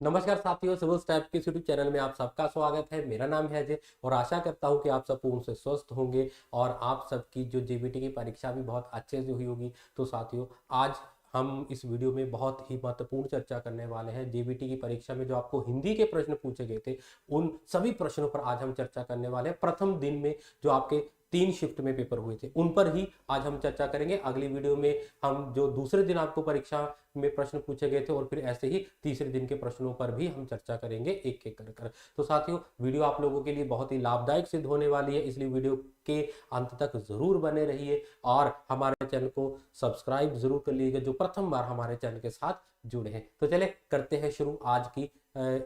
नमस्कार साथियों, civil step के यूट्यूब चैनल में आप सबका स्वागत है। मेरा नाम है अजय और आशा करता हूं कि आप सब पूर्ण से स्वस्थ होंगे और आप सबकी जो जेबीटी की परीक्षा भी बहुत अच्छे से हुई होगी। तो साथियों, आज हम इस वीडियो में बहुत ही महत्वपूर्ण चर्चा करने वाले हैं। जेबीटी की परीक्षा में जो आपको हिंदी के प्रश्न पूछे गए थे, उन सभी प्रश्नों पर आज हम चर्चा करने वाले हैं। प्रथम दिन में जो आपके 3 शिफ्ट में पेपर हुए थे, उन पर ही आज हम चर्चा करेंगे। अगली वीडियो में हम जो दूसरे दिन आपको परीक्षा में प्रश्न पूछे गए थे और फिर ऐसे ही तीसरे दिन के प्रश्नों पर भी हम चर्चा करेंगे एक एक कर। तो साथियों, वीडियो आप लोगों के लिए बहुत ही लाभदायक सिद्ध होने वाली है, इसलिए वीडियो के अंत तक जरूर बने रहिए और हमारे चैनल को सब्सक्राइब जरूर कर लीजिएगा जो प्रथम बार हमारे चैनल के साथ जुड़े हैं। तो चले करते हैं शुरू आज की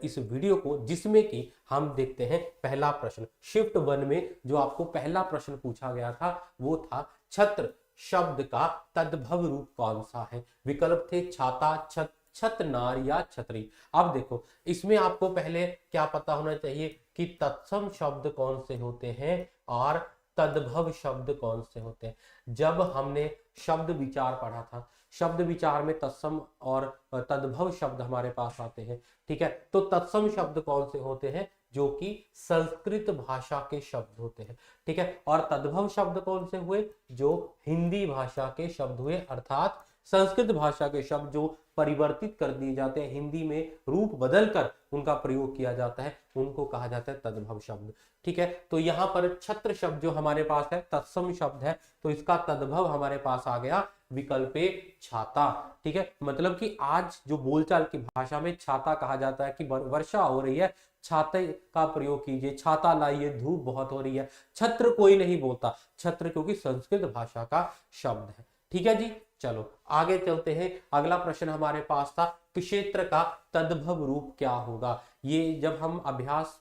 इस वीडियो को, जिसमें कि हम देखते हैं पहला प्रश्न। शिफ्ट 1 में जो आपको पहला प्रश्न पूछा गया था वो था छत्र शब्द का तद्भव रूप कौन सा है। विकल्प थे छाता, छत, छतनार या छतरी। अब देखो, इसमें आपको पहले क्या पता होना चाहिए कि तत्सम शब्द कौन से होते हैं और तद्भव शब्द कौन से होते हैं। जब हमने शब्द विचार पढ़ा था, शब्द विचार में तत्सम और तद्भव शब्द हमारे पास आते हैं। ठीक है, तो तत्सम शब्द कौन से होते हैं? जो कि संस्कृत भाषा के शब्द होते हैं। ठीक है, और तद्भव शब्द कौन से हुए? जो हिंदी भाषा के शब्द हुए, अर्थात संस्कृत भाषा के शब्द जो परिवर्तित कर दिए जाते हैं, हिंदी में रूप बदलकर उनका प्रयोग किया जाता है, उनको कहा जाता है तद्भव शब्द। ठीक है, तो यहाँ पर छत्र शब्द जो हमारे पास है तत्सम शब्द है, तो इसका तद्भव हमारे पास आ गया विकल्पे छाता। ठीक है, मतलब कि आज जो बोलचाल की भाषा में छाता कहा जाता है कि वर्षा हो रही है, छाते का प्रयोग कीजिए, छाता लाइए, धूप बहुत हो रही है। छत्र कोई नहीं बोलता, छत्र क्योंकि संस्कृत भाषा का शब्द है। ठीक है जी, चलो आगे चलते हैं। अगला प्रश्न हमारे पास था क्षेत्र का तद्भव रूप क्या होगा। ये जब हम अभ्यास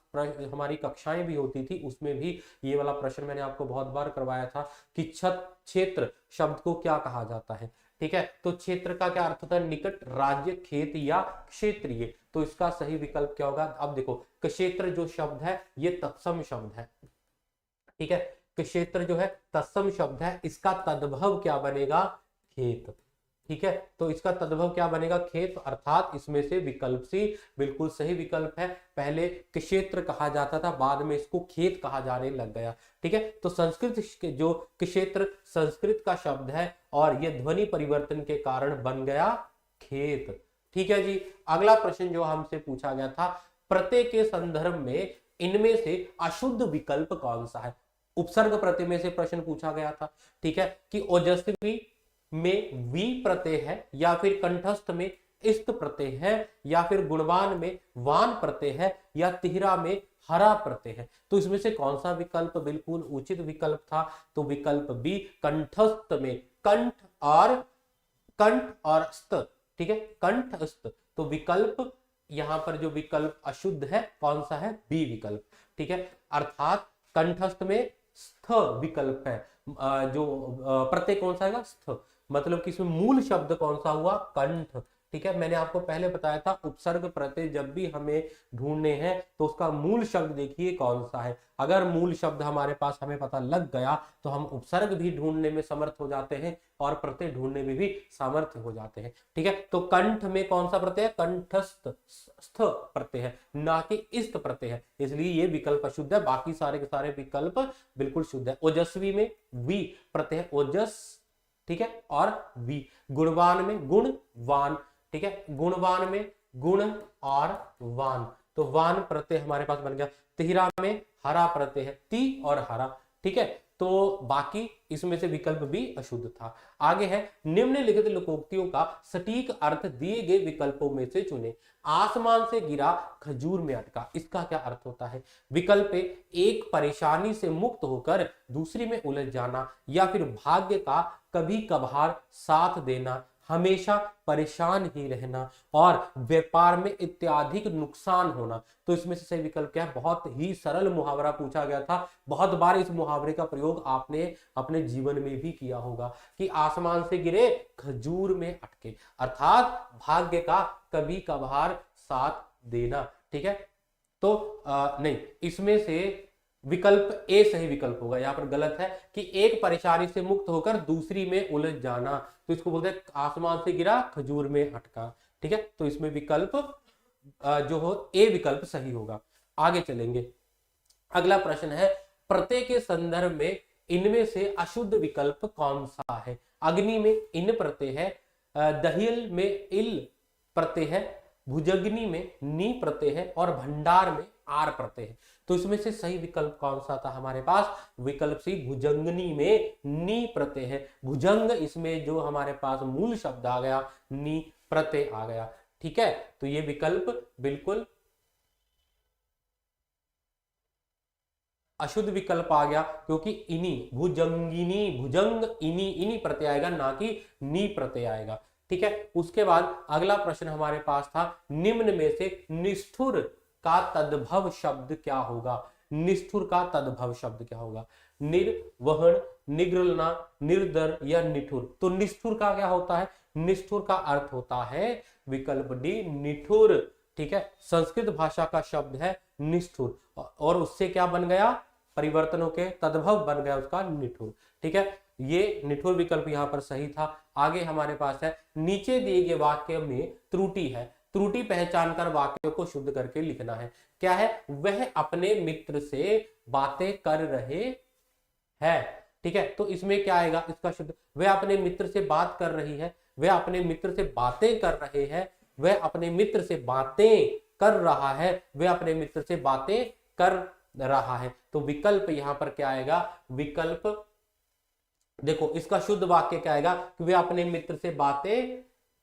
हमारी कक्षाएं भी होती थी, उसमें भी ये वाला प्रश्न मैंने आपको बहुत बार करवाया था कि क्षेत्र शब्द को क्या कहा जाता है। ठीक है, तो क्षेत्र का क्या अर्थ होता है? निकट, राज्य, खेत या क्षेत्रीय। तो इसका सही विकल्प क्या होगा? अब देखो, क्षेत्र जो शब्द है ये तत्सम शब्द है। ठीक है, क्षेत्र जो है तत्सम शब्द है, इसका तद्भव क्या बनेगा? खेत। ठीक है, तो इसका तद्भव क्या बनेगा? खेत, अर्थात इसमें से विकल्प सी बिल्कुल सही विकल्प है। पहले क्षेत्र कहा जाता था, बाद में इसको खेत कहा जाने लग गया। ठीक है, तो संस्कृत के जो क्षेत्र संस्कृत का शब्द है और यह ध्वनि परिवर्तन के कारण बन गया खेत। ठीक है जी, अगला प्रश्न जो हमसे पूछा गया था, प्रत्यय के संदर्भ में इनमें से अशुद्ध विकल्प कौन सा है। उपसर्ग प्रत्यय में से प्रश्न पूछा गया था। ठीक है, कि ओजस्वी में वी प्रत्यय है या फिर कंठस्थ में इस्त प्रत्यय है या फिर गुणवान में वान प्रत्यय है या तिहरा में हरा प्रत्यय है। तो इसमें से कौन सा विकल्प बिल्कुल उचित विकल्प था? तो विकल्प बी, कंठस्थ में कंठ और स्त। ठीक है, कंठ स्त। तो विकल्प यहां पर जो विकल्प अशुद्ध है कौन सा है? बी विकल्प। ठीक है, अर्थात कंठस्थ में स्थ विकल्प है। जो प्रत्यय कौन सा है? स्थ। मतलब कि इसमें मूल शब्द कौन सा हुआ? कंठ। ठीक है, मैंने आपको पहले बताया था उपसर्ग प्रत्यय जब भी हमें ढूंढने हैं तो उसका मूल शब्द देखिए कौन सा है। अगर मूल शब्द हमारे पास हमें पता लग गया तो हम उपसर्ग भी ढूंढने में समर्थ हो जाते हैं और प्रत्यय ढूंढने में भी सामर्थ्य हो जाते हैं। ठीक है, तो कंठ में कौन सा प्रत्यय है? कंठस्थ स्थ प्रत्यय है, ना कि इस्त प्रत्यय है, इसलिए ये विकल्प अशुद्ध है। बाकी सारे के सारे विकल्प बिल्कुल शुद्ध है। ओजस्वी में वी प्रत्यय, ओजस। ठीक है, और वी। गुणवान में गुण वान। ठीक है, गुणवान में गुण और वान, तो वान प्रत्यय हमारे पास बन गया। तिहरा में हरा प्रत्यय है, ती और हरा। ठीक है, तो बाकी इसमें से विकल्प भी अशुद्ध था। आगे है, निम्नलिखित लोकोक्तियों का सटीक अर्थ दिए गए विकल्पों में से चुने। आसमान से गिरा खजूर में अटका, इसका क्या अर्थ होता है? विकल्प एक, परेशानी से मुक्त होकर दूसरी में उलझ जाना या फिर भाग्य का कभी कभार साथ देना, हमेशा परेशान ही रहना और व्यापार में इत्याधिक नुकसान होना। तो इसमें से सही विकल्प क्या है? बहुत ही सरल मुहावरा पूछा गया था, बहुत बार इस मुहावरे का प्रयोग आपने अपने जीवन में भी किया होगा कि आसमान से गिरे खजूर में अटके, अर्थात भाग्य का कभी कभार साथ देना। ठीक है, तो नहीं, इसमें से विकल्प ए सही विकल्प होगा। यहां पर गलत है कि एक परेशानी से मुक्त होकर दूसरी में उलझ जाना, तो इसको बोलते हैं आसमान से गिरा खजूर में अटका। ठीक है, तो इसमें विकल्प जो हो ए विकल्प सही होगा। आगे चलेंगे। अगला प्रश्न है, प्रत्यय के संदर्भ में इनमें से अशुद्ध विकल्प कौन सा है? अग्नि में इन प्रत्यय है, दहियल में इल प्रत्यय है, भुजंगनी में नी प्रत्यय है और भंडार में आर प्रत्यय है। तो इसमें से सही विकल्प कौन सा था हमारे पास? विकल्प सी भुजंगनी में नी प्रत्यय है। भुजंग इसमें जो हमारे पास मूल शब्द आ गया, नी प्रत्यय आ गया। ठीक है, तो ये विकल्प बिल्कुल अशुद्ध विकल्प आ गया, क्योंकि इनी भुजंगिनी, भुजंग इनी, इनी प्रत्यय आएगा, ना कि नी प्रत्यय आएगा। ठीक है, उसके बाद अगला प्रश्न हमारे पास था, निम्न में से निष्ठुर का तद्भव शब्द क्या होगा? निष्ठुर का तद्भव शब्द क्या होगा? निर्वहन, निग्रलना, निर्दर या निठुर। तो निष्ठुर का क्या होता है? निष्ठुर का अर्थ होता है विकल्प डी, निठुर। ठीक है, संस्कृत भाषा का शब्द है निष्ठुर, और उससे क्या बन गया? परिवर्तनों के तद्भव बन गया उसका निठुर। ठीक है, ये निठुर विकल्प यहां पर सही था। आगे हमारे पास है, नीचे दिए गए वाक्य में त्रुटि है, त्रुटि पहचान कर वाक्य को शुद्ध करके लिखना है। क्या है? वह अपने मित्र से बातें कर रहे हैं। ठीक है, तो इसमें क्या आएगा इसका शुद्ध? वह अपने मित्र से बात कर रही है, वह अपने मित्र से बातें कर रहे हैं, वह अपने मित्र से बातें कर रहा है, वह अपने मित्र से बातें कर रहा है। तो विकल्प यहां पर क्या आएगा? विकल्प देखो, इसका शुद्ध वाक्य क्या आएगा? कि वे अपने मित्र से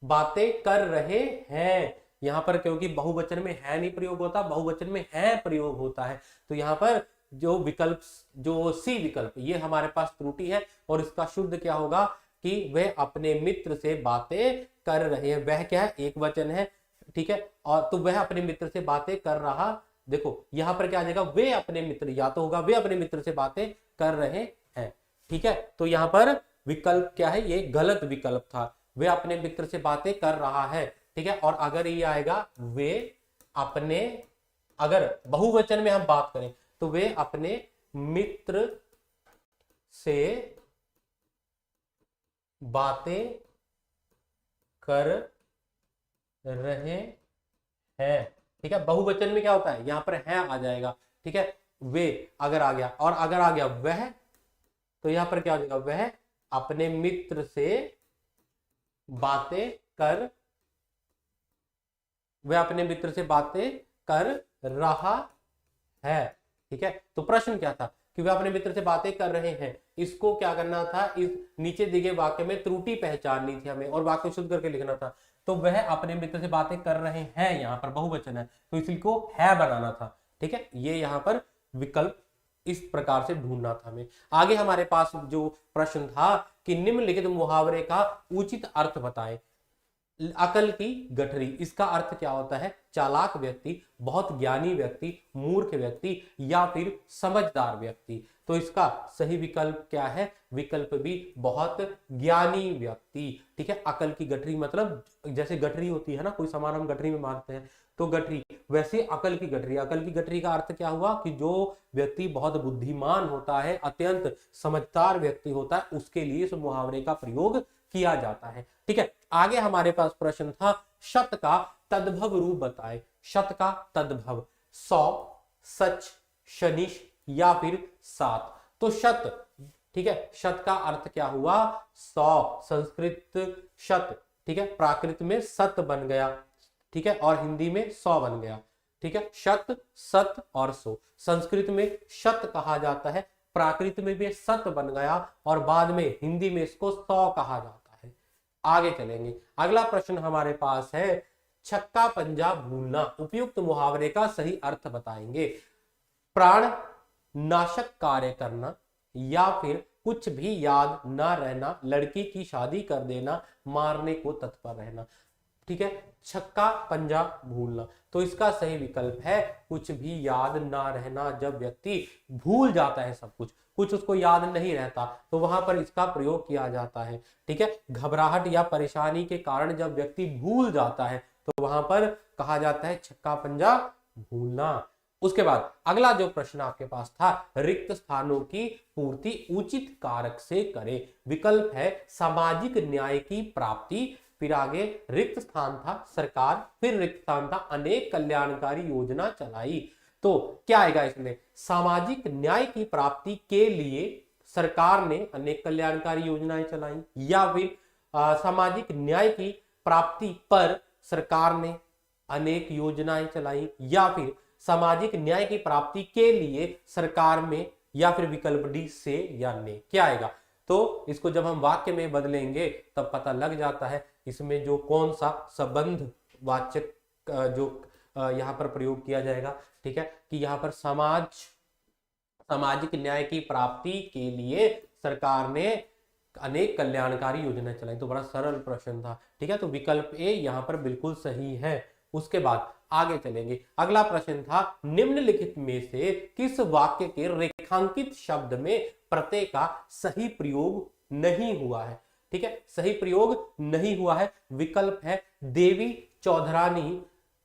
बातें कर रहे हैं। यहां पर क्योंकि बहुवचन में है नहीं प्रयोग होता, बहुवचन में है प्रयोग होता है, तो यहां पर जो विकल्प, जो सी विकल्प, ये हमारे पास त्रुटि है, और इसका शुद्ध क्या होगा? कि वह अपने मित्र से बातें कर रहे हैं। वह क्या है? एक वचन है। ठीक है, और तो वह अपने मित्र से बातें कर रहा, देखो यहां पर क्या आ जाएगा? वे अपने मित्र, या तो होगा वे अपने मित्र से बातें कर रहे हैं। ठीक है, तो यहां पर विकल्प क्या है? ये गलत विकल्प था, वे अपने मित्र से बातें कर रहा है। ठीक है, और अगर ये आएगा वे अपने, अगर बहुवचन में हम बात करें तो वे अपने मित्र से बातें कर रहे हैं। ठीक है, बहुवचन में क्या होता है? यहां पर है आ जाएगा। ठीक है, वे अगर आ गया, और अगर आ गया वह, तो यहां पर क्या हो जाएगा? वह अपने मित्र से बातें कर, वह अपने मित्र से बातें कर रहा है। ठीक है, तो प्रश्न क्या था? कि वे अपने मित्र से बातें कर रहे हैं। इसको क्या करना था? इस नीचे दिए गए वाक्य में त्रुटि पहचाननी थी हमें, और वाक्य शुद्ध करके लिखना था। तो वह अपने मित्र से बातें कर रहे हैं, यहाँ पर बहुवचन है, तो इसी को है बनाना था। ठीक है, ये यहाँ पर विकल्प इस प्रकार से ढूंढना था हमें। आगे हमारे पास जो प्रश्न था कि निम्नलिखित मुहावरे का उचित अर्थ बताएं। अकल की गठरी, इसका अर्थ क्या होता है? चालाक व्यक्ति, बहुत ज्ञानी व्यक्ति, मूर्ख व्यक्ति या फिर समझदार व्यक्ति। तो इसका सही विकल्प क्या है? विकल्प भी बहुत ज्ञानी व्यक्ति। ठीक है, अकल की गठरी मतलब जैसे गठरी होती है ना, कोई सामान हम गठरी में मारते हैं तो गठरी, वैसे अकल की गठरी। अकल की गठरी का अर्थ क्या हुआ? कि जो व्यक्ति बहुत बुद्धिमान होता है, अत्यंत समझदार व्यक्ति होता है, उसके लिए इस मुहावरे का प्रयोग किया जाता है। ठीक है, आगे हमारे पास प्रश्न था, शत का तद्भव रूप बताए। शत का तद्भव, 100, सच, शनिश या फिर 7। तो शत, ठीक है, शत का अर्थ क्या हुआ? 100, संस्कृत शत, ठीक है, प्राकृत में सत बन गया। ठीक है, और हिंदी में 100 बन गया। ठीक है, शत, सत और 100, संस्कृत में शत कहा जाता है, प्राकृत में भी सत बन गया, और बाद में हिंदी में इसको 100 कहा जाता है। आगे चलेंगे। अगला प्रश्न हमारे पास है, छक्का पंजा भूलना, उपयुक्त मुहावरे का सही अर्थ बताएंगे। प्राण नाशक कार्य करना, या फिर कुछ भी याद ना रहना, लड़की की शादी कर देना, मारने को तत्पर रहना। ठीक है, छक्का पंजा भूलना, तो इसका सही विकल्प है कुछ भी याद ना रहना। जब व्यक्ति भूल जाता है सब कुछ, कुछ उसको याद नहीं रहता, तो वहां पर इसका प्रयोग किया जाता है। ठीक है, घबराहट या परेशानी के कारण जब व्यक्ति भूल जाता है तो वहां पर कहा जाता है छक्का पंजा भूलना। उसके बाद अगला जो प्रश्न आपके पास था, रिक्त स्थानों की पूर्ति उचित कारक से करें। विकल्प है सामाजिक न्याय की प्राप्ति, फिर आगे रिक्त स्थान था सरकार, फिर रिक्त स्थान था अनेक कल्याणकारी योजना चलाई। तो क्या आएगा इसमें, सामाजिक न्याय की प्राप्ति के लिए सरकार ने अनेक कल्याणकारी योजनाएं चलाई, या फिर सामाजिक न्याय की प्राप्ति पर सरकार ने अनेक योजनाएं चलाई, या फिर सामाजिक न्याय की प्राप्ति के लिए सरकार में, या फिर विकल्प डी से या ने। क्या आएगा, तो इसको जब हम वाक्य में बदलेंगे तब पता लग जाता है इसमें जो कौन सा संबंध वाचक जो यहाँ पर प्रयोग किया जाएगा। ठीक है, कि यहाँ पर सामाजिक न्याय की प्राप्ति के लिए सरकार ने अनेक कल्याणकारी योजनाएं चलाई। तो बड़ा सरल प्रश्न था। ठीक है, तो विकल्प ए यहाँ पर बिल्कुल सही है। उसके बाद आगे चलेंगे, अगला प्रश्न था निम्नलिखित में से किस वाक्य के रेखांकित शब्द में प्रत्यय का सही प्रयोग नहीं हुआ है। ठीक है, सही प्रयोग नहीं हुआ है। विकल्प है देवी चौधरानी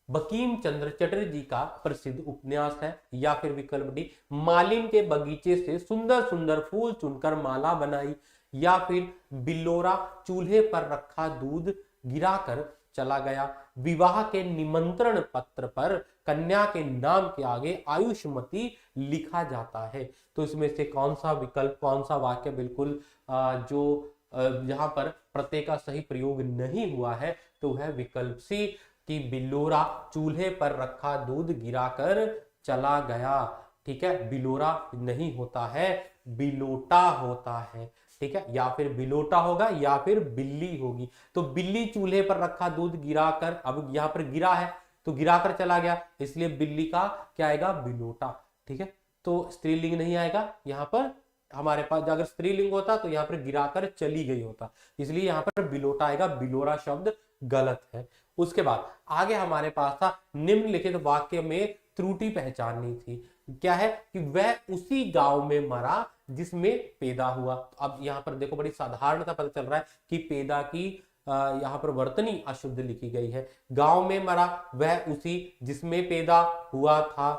बंकिम चंद्र चटर्जी का प्रसिद्ध उपन्यास है, या फिर विकल्प डी मालिन के बगीचे से सुंदर सुंदर फूल चुनकर माला बनाई, या फिर बिल्लोरा चूल्हे पर रखा दूध गिराकर चला गया, विवाह के निमंत्रण पत्र पर कन्या के नाम के आगे आयुष्मती लिखा जाता है। तो इसमें से कौन सा विकल्प, कौन सा वाक्य बिल्कुल जो यहाँ पर प्रत्यय का सही प्रयोग नहीं हुआ है, तो है विकल्प सी कि बिल्लोरा चूल्हे पर रखा दूध गिराकर चला गया। ठीक है, बिलोरा नहीं होता है, बिलोटा होता है। ठीक है, या फिर बिलोटा होगा या फिर बिल्ली होगी। तो बिल्ली चूल्हे पर रखा दूध गिराकर, अब यहाँ पर गिरा है तो गिराकर चला गया, इसलिए बिल्ली का क्या आएगा, बिलोटा। ठीक है, तो स्त्रीलिंग नहीं आएगा यहाँ पर। हमारे पास अगर स्त्रीलिंग होता तो यहाँ पर गिराकर चली गई होता, इसलिए यहाँ पर बिलोटा आएगा, बिलोरा शब्द गलत है। उसके बाद आगे हमारे पास था निम्नलिखित वाक्य में त्रुटि पहचाननी थी। क्या है कि वह उसी गांव में मरा जिसमें पैदा हुआ। अब यहाँ पर देखो बड़ी साधारणता पता चल रहा है कि पैदा की यहाँ पर वर्तनी अशुद्ध लिखी गई है। गांव में मरा वह उसी जिसमें पैदा हुआ था।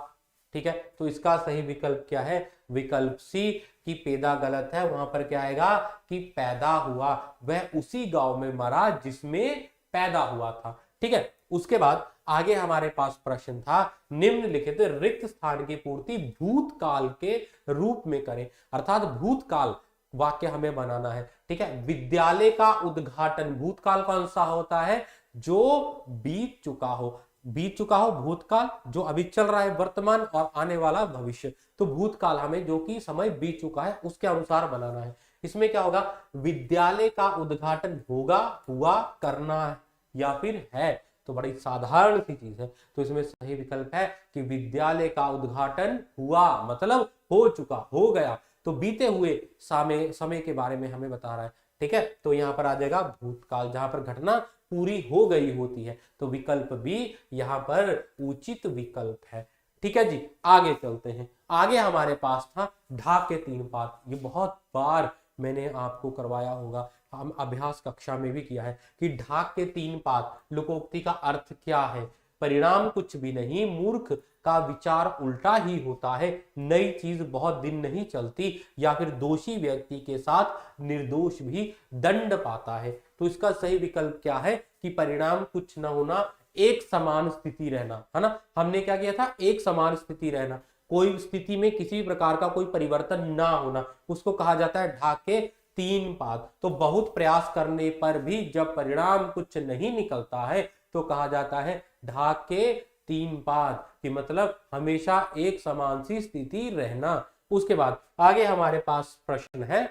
ठीक है, तो इसका सही विकल्प क्या है, विकल्प सी कि पैदा गलत है, वहां पर क्या आएगा कि पैदा हुआ, वह उसी गांव में मरा जिसमें पैदा हुआ था। ठीक है, उसके बाद आगे हमारे पास प्रश्न था निम्नलिखित रिक्त स्थान की पूर्ति भूतकाल के रूप में करें, अर्थात भूतकाल वाक्य हमें बनाना है। ठीक है, विद्यालय का उद्घाटन, भूतकाल कौन सा होता है, जो बीत चुका हो, बीत चुका हो भूतकाल, जो अभी चल रहा है वर्तमान, और आने वाला भविष्य। तो भूतकाल हमें जो कि समय बीत चुका है उसके अनुसार बनाना है। इसमें क्या होगा, विद्यालय का उद्घाटन होगा, हुआ, करना या फिर है। तो बड़ी साधारण सी चीज है। तो इसमें सही विकल्प है कि विद्यालय का उद्घाटन हुआ, मतलब हो चुका, हो गया। तो बीते हुए समय के बारे में हमें बता रहा है। ठीक है, तो यहाँ पर आ जाएगा भूतकाल, जहां पर घटना पूरी हो गई होती है। तो विकल्प बी यहाँ पर उचित विकल्प है। ठीक है जी, आगे चलते हैं। आगे हमारे पास था ढाक के 3 पात। ये बहुत बार मैंने आपको करवाया होगा, हम अभ्यास कक्षा में भी किया है कि ढाक के 3 पात लोकोक्ति का अर्थ क्या है। परिणाम कुछ भी नहीं, मूर्ख का विचार उल्टा ही होता है, नई चीज बहुत दिन नहीं चलती, या फिर दोषी व्यक्ति के साथ निर्दोष भी दंड पाता है। तो इसका सही विकल्प क्या है कि परिणाम कुछ न होना, एक समान स्थिति रहना, है ना। हमने क्या किया था, एक समान स्थिति रहना, कोई स्थिति में किसी प्रकार का कोई परिवर्तन ना होना, उसको कहा जाता है ढाक के 3 पात। तो बहुत प्रयास करने पर भी जब परिणाम कुछ नहीं निकलता है तो कहा जाता है ढाक के 3 पात, कि मतलब हमेशा एक समान सी स्थिति रहना। उसके बाद आगे हमारे पास प्रश्न है,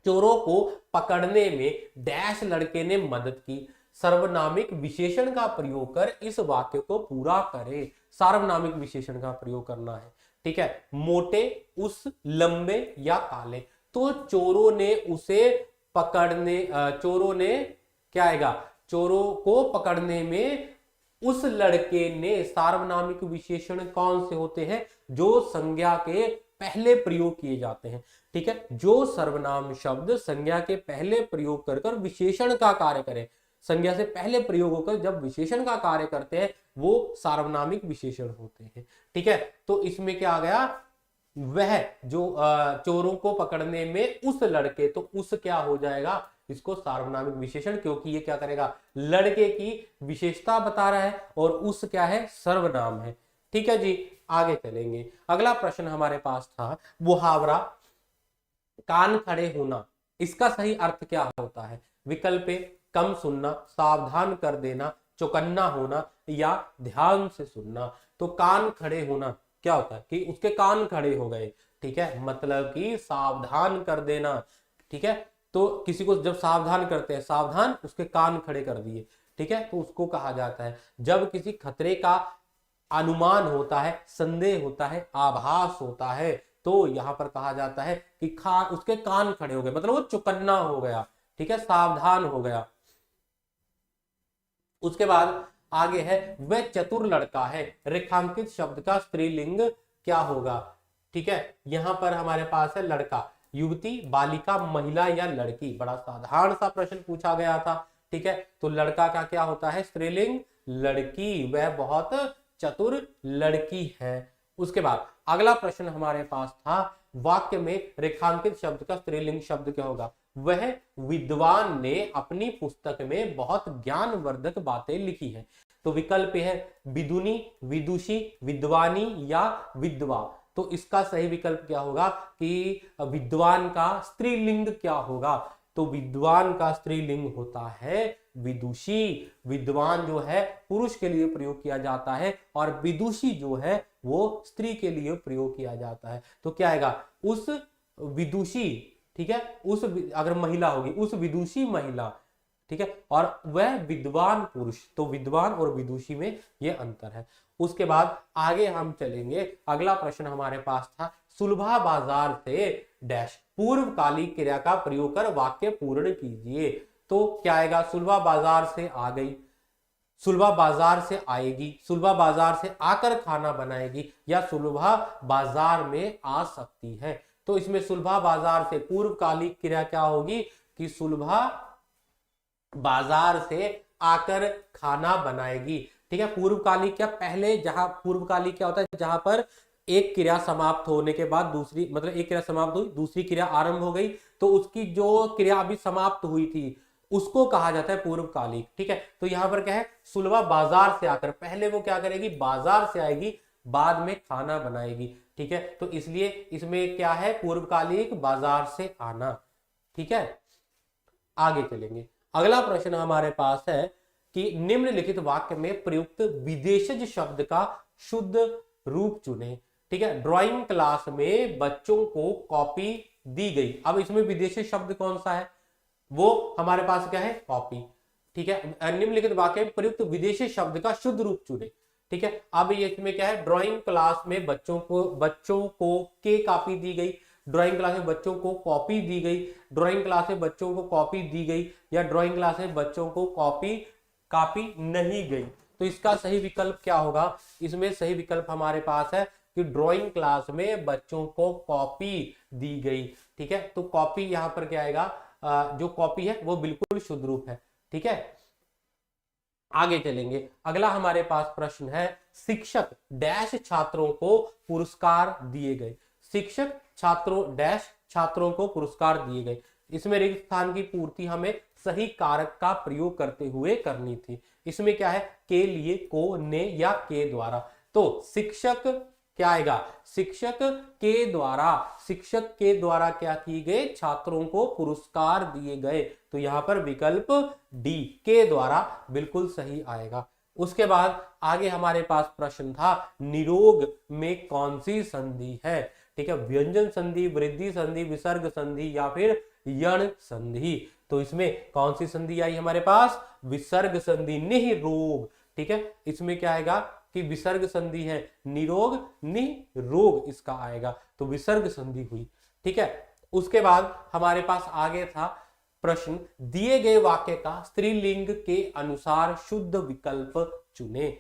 चोरों को पकड़ने में डैश लड़के ने मदद की, सर्वनामिक विशेषण का प्रयोग कर इस वाक्य को पूरा करें। सार्वनामिक विशेषण का प्रयोग करना है। ठीक है, मोटे, उस, लंबे या काले। तो चोरों ने उसे पकड़ने, चोरों ने क्या आएगा, चोरों को पकड़ने में उस लड़के ने, सार्वनामिक विशेषण कौन से होते हैं, जो संज्ञा के पहले प्रयोग किए जाते हैं। ठीक है, जो सर्वनाम शब्द संज्ञा के पहले प्रयोग कर विशेषण का कार्य करें, संज्ञा से पहले प्रयोग होकर जब विशेषण का कार्य करते हैं वो सार्वनामिक विशेषण होते हैं। ठीक है, तो इसमें क्या आ गया, वह जो चोरों को पकड़ने में उस लड़के, तो उस क्या हो जाएगा, इसको सार्वनामिक विशेषण, क्योंकि ये क्या करेगा, लड़के की विशेषता बता रहा है और उस क्या है, सर्वनाम है। ठीक है जी, आगे चलेंगे। अगला प्रश्न हमारे पास था मुहावरा कान खड़े होना, इसका सही अर्थ क्या होता है? विकल्प ए, कम सुनना, सावधान कर देना, चौकन्ना होना या ध्यान से सुनना। तो कान खड़े होना क्या होता है कि उसके कान खड़े हो गए, ठीक है, मतलब कि सावधान कर देना। ठीक है, तो किसी को जब सावधान करते हैं, सावधान, उसके कान खड़े कर दिए, ठीक है, तो उसको कहा जाता है। जब किसी खतरे का अनुमान होता है, संदेह होता है, आभास होता है, तो यहां पर कहा जाता है कि उसके कान खड़े हो गए, मतलब वो चौकन्ना हो गया, ठीक है, सावधान हो गया। उसके बाद आगे है वह चतुर लड़का है, रेखांकित शब्द का स्त्रीलिंग क्या होगा? ठीक है, यहां पर हमारे पास है लड़का, युवती, बालिका, महिला या लड़की। बड़ा साधारण सा प्रश्न पूछा गया था। ठीक है, तो लड़का का क्या होता है, स्त्रीलिंग लड़की, वह बहुत चतुर लड़की है। उसके बाद अगला प्रश्न हमारे पास था वाक्य में रेखांकित शब्द का स्त्रीलिंग शब्द क्या होगा? वह विद्वान ने अपनी पुस्तक में बहुत ज्ञानवर्धक बातें लिखी हैं। तो विकल्प है विदुनी, विदुषी, विद्वानी या विद्वा। तो इसका सही विकल्प क्या होगा कि विद्वान का स्त्रीलिंग क्या होगा? तो विद्वान का स्त्रीलिंग होता है विदुषी। विद्वान जो है पुरुष के लिए प्रयोग किया जाता है और विदुषी जो है वो स्त्री के लिए प्रयोग किया जाता है। तो क्या आएगा, उस विदुषी, ठीक है, उस अगर महिला होगी उस विदुषी महिला, ठीक है, और वह विद्वान पुरुष। तो विद्वान और विदुषी में ये अंतर है। उसके बाद आगे हम चलेंगे। अगला प्रश्न हमारे पास था सुलभा बाजार से डैश पूर्वकालिक क्रिया का प्रयोग कर वाक्य पूर्ण कीजिए। तो क्या आएगा, सुलभा बाजार से आ गई, सुलभा बाजार से आएगी, सुलभा बाजार से आकर खाना बनाएगी या सुलभा बाजार में आ सकती है। तो इसमें सुलभा बाजार से पूर्वकालिक क्रिया क्या होगी कि सुलभा बाजार से आकर खाना बनाएगी। ठीक है, पूर्वकालिक क्या, पहले जहां पूर्वकालिक क्या होता है, जहां पर एक क्रिया समाप्त होने के बाद दूसरी, मतलब एक क्रिया समाप्त हुई दूसरी क्रिया आरंभ हो गई, तो उसकी जो क्रिया अभी समाप्त हुई थी उसको कहा जाता है पूर्वकालिक। ठीक है, तो यहां पर क्या है, सुलभा बाजार से आकर, पहले वो क्या करेगी, बाजार से आएगी, बाद में खाना बनाएगी। ठीक है, तो इसलिए इसमें क्या है, पूर्वकालिक बाजार से आना। ठीक है, आगे चलेंगे। अगला प्रश्न हमारे पास है कि निम्नलिखित वाक्य में प्रयुक्त विदेशज शब्द का शुद्ध रूप चुनें। ठीक है, ड्राइंग क्लास में बच्चों को कॉपी दी गई। अब इसमें विदेशी शब्द कौन सा है, वो हमारे पास क्या है, कॉपी। ठीक है, निम्नलिखित वाक्य में प्रयुक्त विदेशी शब्द का शुद्ध रूप चुने। ठीक है, अब ये इसमें क्या है, ड्राइंग क्लास में बच्चों को के कॉपी दी गई, ड्राइंग क्लास में बच्चों को कॉपी दी गई, ड्राइंग क्लास में बच्चों को कॉपी दी गई या ड्राइंग क्लास में बच्चों को कॉपी नहीं गई। तो इसका सही विकल्प क्या होगा? इसमें सही विकल्प हमारे पास है कि ड्राइंग क्लास में बच्चों को कॉपी दी गई। ठीक है, तो कॉपी यहां पर क्या आएगा, जो कॉपी है वो बिल्कुल शुद्ध रूप है। ठीक है, आगे चलेंगे। अगला हमारे पास प्रश्न है शिक्षक डैश छात्रों को पुरस्कार दिए गए। शिक्षक छात्रों डैश छात्रों को पुरस्कार दिए गए। इसमें रिक्त स्थान की पूर्ति हमें सही कारक का प्रयोग करते हुए करनी थी। इसमें क्या है, के लिए, को, ने या के द्वारा। तो शिक्षक क्या आएगा, शिक्षक के द्वारा क्या किए गए, छात्रों को पुरस्कार दिए गए। तो यहां पर विकल्प डी, के द्वारा, बिल्कुल सही आएगा। उसके बाद आगे हमारे पास प्रश्न था निरोग में कौन सी संधि है। ठीक है, व्यंजन संधि, वृद्धि संधि, विसर्ग संधि या फिर यण संधि। तो इसमें कौन सी संधि आई हमारे पास, विसर्ग संधि, निरोग। ठीक है, इसमें क्या आएगा कि विसर्ग संधि है, निरोग निरोग इसका आएगा, तो विसर्ग संधि हुई। ठीक है, उसके बाद हमारे पास आगे था प्रश्न दिए गए वाक्य का स्त्रीलिंग के अनुसार शुद्ध विकल्प चुने।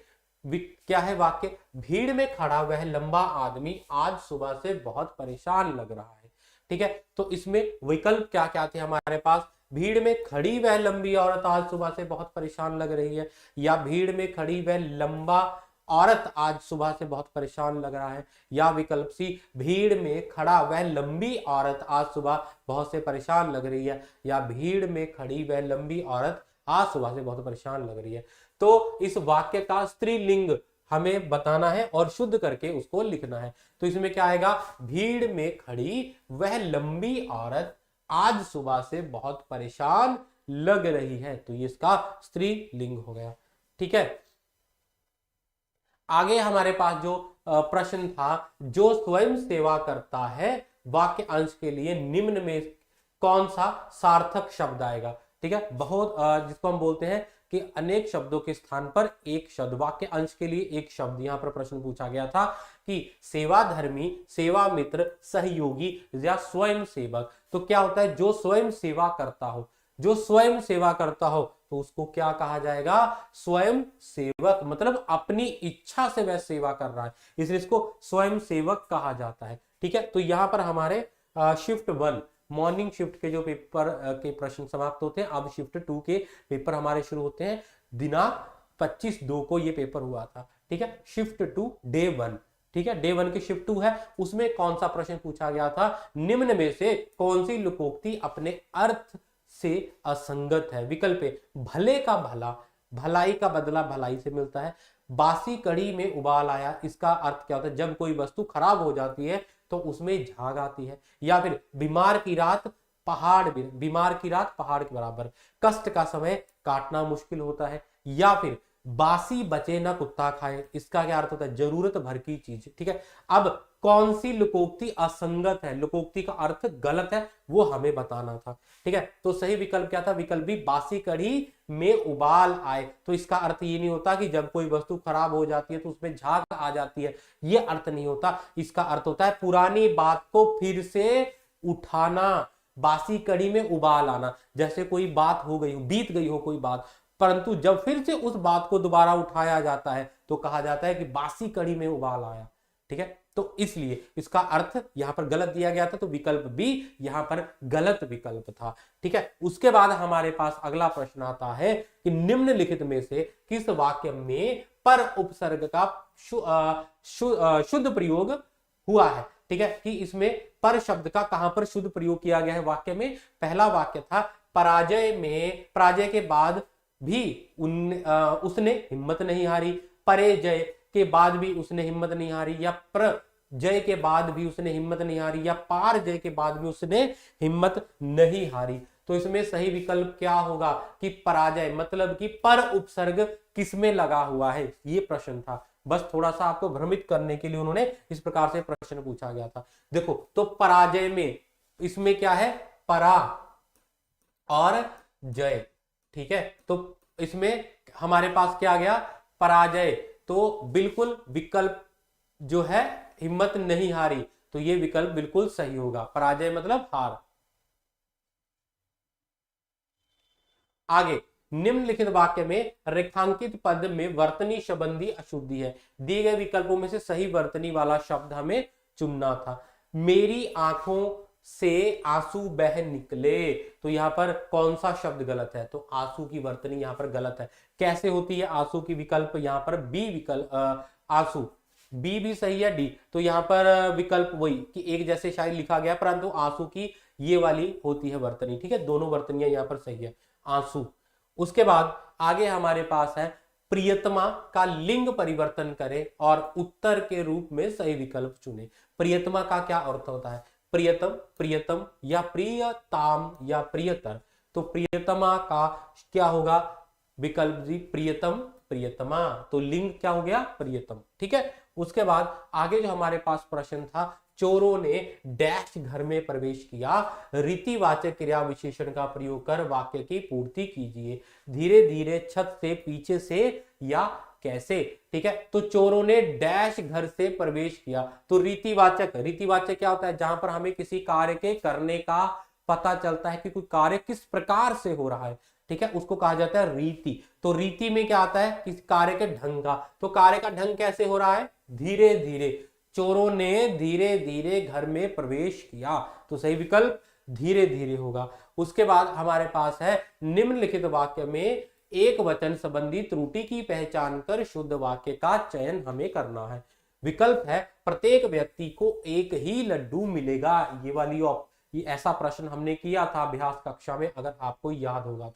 क्या है वाक्य, भीड़ में खड़ा वह लंबा आदमी आज सुबह से बहुत परेशान लग रहा है। ठीक है, तो इसमें विकल्प क्या क्या थे हमारे पास, भीड़ में खड़ी वह लंबी औरत आज सुबह से बहुत परेशान लग रही है, या भीड़ में खड़ी वह लंबा औरत आज सुबह से बहुत परेशान लग रहा है। या विकल्प सी, भीड़ में खड़ा वह लंबी औरत आज सुबह बहुत से परेशान लग रही है। या भीड़ में खड़ी वह लंबी औरत आज सुबह से बहुत परेशान लग रही है। तो इस वाक्य का स्त्रीलिंग हमें बताना है और शुद्ध करके उसको लिखना है। तो इसमें क्या आएगा, भीड़ में खड़ी वह लंबी औरत आज सुबह से बहुत परेशान लग रही है। तो ये इसका स्त्रीलिंग हो गया। ठीक है, आगे हमारे पास जो प्रश्न था, जो स्वयं सेवा करता है वाक्य अंश के लिए निम्न में कौन सा सार्थक शब्द आएगा। ठीक है, बहुत जिसको हम बोलते हैं कि अनेक शब्दों के स्थान पर एक शब्द, वाक्य अंश के लिए एक शब्द। यहां पर प्रश्न पूछा गया था कि सेवाधर्मी, सेवा मित्र, सहयोगी या स्वयं सेवक। तो क्या होता है, जो स्वयं सेवा करता हो, जो स्वयं सेवा करता हो तो उसको क्या कहा जाएगा, स्वयं सेवक। मतलब अपनी इच्छा से वह सेवा कर रहा है, इसलिए इसको स्वयं सेवक कहा जाता है। ठीक है, तो यहां पर हमारे शिफ्ट 1 मॉर्निंग शिफ्ट के जो पेपर के प्रश्न समाप्त होते हैं, अब शिफ्ट 2 के पेपर हमारे शुरू होते हैं। दिनांक 25/2 को ये पेपर हुआ था। ठीक है, शिफ्ट 2 डे 1। ठीक है, डे 1 की शिफ्ट 2 है, उसमें कौन सा प्रश्न पूछा गया था, निम्न में से कौन सी लोकोक्ति अपने अर्थ से असंगत है। विकल्प ए, भले का भला, भलाई का बदला भलाई से मिलता है। बासी कड़ी में उबाल आया, इसका अर्थ क्या होता है, जब कोई वस्तु खराब हो जाती है तो उसमें झाग आती है। या फिर बीमार की रात बीमार की रात पहाड़ के बराबर, कष्ट का समय काटना मुश्किल होता है। या फिर बासी बचे ना कुत्ता खाए, इसका क्या अर्थ होता है, जरूरत भर की चीज। ठीक है, अब कौन सी लोकोक्ति असंगत है, लोकोक्ति का अर्थ गलत है, वो हमें बताना था। ठीक है, तो सही विकल्प क्या था, विकल्प बी, बासी कढ़ी में उबाल आए। तो इसका अर्थ ये नहीं होता कि जब कोई वस्तु खराब हो जाती है तो उसमें झाग आ जाती है, ये अर्थ नहीं होता। इसका अर्थ होता है पुरानी बात को फिर से उठाना, बासी कढ़ी में उबाल आना। जैसे कोई बात हो गई हो, बीत गई हो कोई बात, परंतु जब फिर से उस बात को दोबारा उठाया जाता है तो कहा जाता है कि बासी कढ़ी में उबाल आया। ठीक है, तो इसलिए इसका अर्थ यहां पर गलत दिया गया था, तो विकल्प बी यहां पर गलत विकल्प था। ठीक है, उसके बाद हमारे पास अगला प्रश्न आता है कि निम्नलिखित में से किस वाक्य में पर उपसर्ग का शुद्ध प्रयोग हुआ है। ठीक है, कि इसमें पर शब्द का कहां पर शुद्ध प्रयोग किया गया है वाक्य में। पहला वाक्य था, पराजय में, पराजय के बाद भी उसने हिम्मत नहीं हारी, परे जय के बाद भी उसने हिम्मत नहीं हारी, या पर जय के बाद भी उसने हिम्मत नहीं हारी, या पार जय के बाद भी उसने हिम्मत नहीं हारी। तो इसमें सही विकल्प क्या होगा कि पराजय, मतलब कि पर उपसर्ग किसमें लगा हुआ है, ये प्रश्न था। बस थोड़ा सा आपको भ्रमित करने के लिए उन्होंने इस प्रकार से प्रश्न पूछा गया था। देखो, तो पराजय में इसमें क्या है, परा और जय। ठीक है, तो इसमें हमारे पास क्या आ गया, पराजय। तो बिल्कुल विकल्प जो है हिम्मत नहीं हारी, तो ये विकल्प बिल्कुल सही होगा, पराजय मतलब हार। आगे, निम्नलिखित वाक्य में रेखांकित पद में वर्तनी संबंधी अशुद्धि है। दिए गए विकल्पों में से सही वर्तनी वाला शब्द हमें चुनना था। मेरी आंखों से आंसू बह निकले, तो यहां पर कौन सा शब्द गलत है, तो आंसू की वर्तनी यहां पर गलत है। कैसे होती है आंसू की, विकल्प यहां पर बी विकल्प, आंसू बी भी सही है, डी। तो यहां पर विकल्प वही कि एक जैसे शायद लिखा गया, परंतु आंसू की ये वाली होती है वर्तनी। ठीक है, दोनों वर्तनियां यहां पर सही है, आंसू। उसके बाद आगे हमारे पास है, प्रियतमा का लिंग परिवर्तन करें और उत्तर के रूप में सही विकल्प चुने। प्रियतमा का क्या अर्थ होता है, प्रियतम, प्रियतम या प्रियताम या प्रियतर। तो प्रियतमा का क्या होगा, विकल्प जी प्रियतम, प्रियतमा। तो लिंग क्या हो गया, प्रियतम। ठीक है, उसके बाद आगे जो हमारे पास प्रश्न था, चोरों ने डैश घर में प्रवेश किया, रीतिवाचक क्रिया विशेषण का प्रयोग कर वाक्य की पूर्ति कीजिए। धीरे धीरे, छत से, पीछे से या कैसे। ठीक है, तो चोरों ने डैश घर से प्रवेश किया, तो रीतिवाचक, रीतिवाचक क्या होता है, जहां पर हमें किसी कार्य के करने का पता चलता है कि कोई कार्य किस प्रकार से हो रहा है। ठीक है, उसको कहा जाता है रीति। तो रीति में क्या आता है, किस कार्य के ढंग का। तो कार्य का ढंग कैसे हो रहा है, धीरे धीरे। चोरों ने धीरे धीरे घर में प्रवेश किया, तो सही विकल्प धीरे धीरे होगा। उसके बाद हमारे पास है, निम्नलिखित वाक्य में एक वचन संबंधी त्रुटि की पहचान कर शुद्ध वाक्य का चयन हमें करना है। विकल्प है प्रत्येक व्यक्ति को एक ही लड्डू मिलेगा। ये वाली ये ऐसा प्रश्न हमने किया था अभ्यास कक्षा में, अगर आपको याद होगा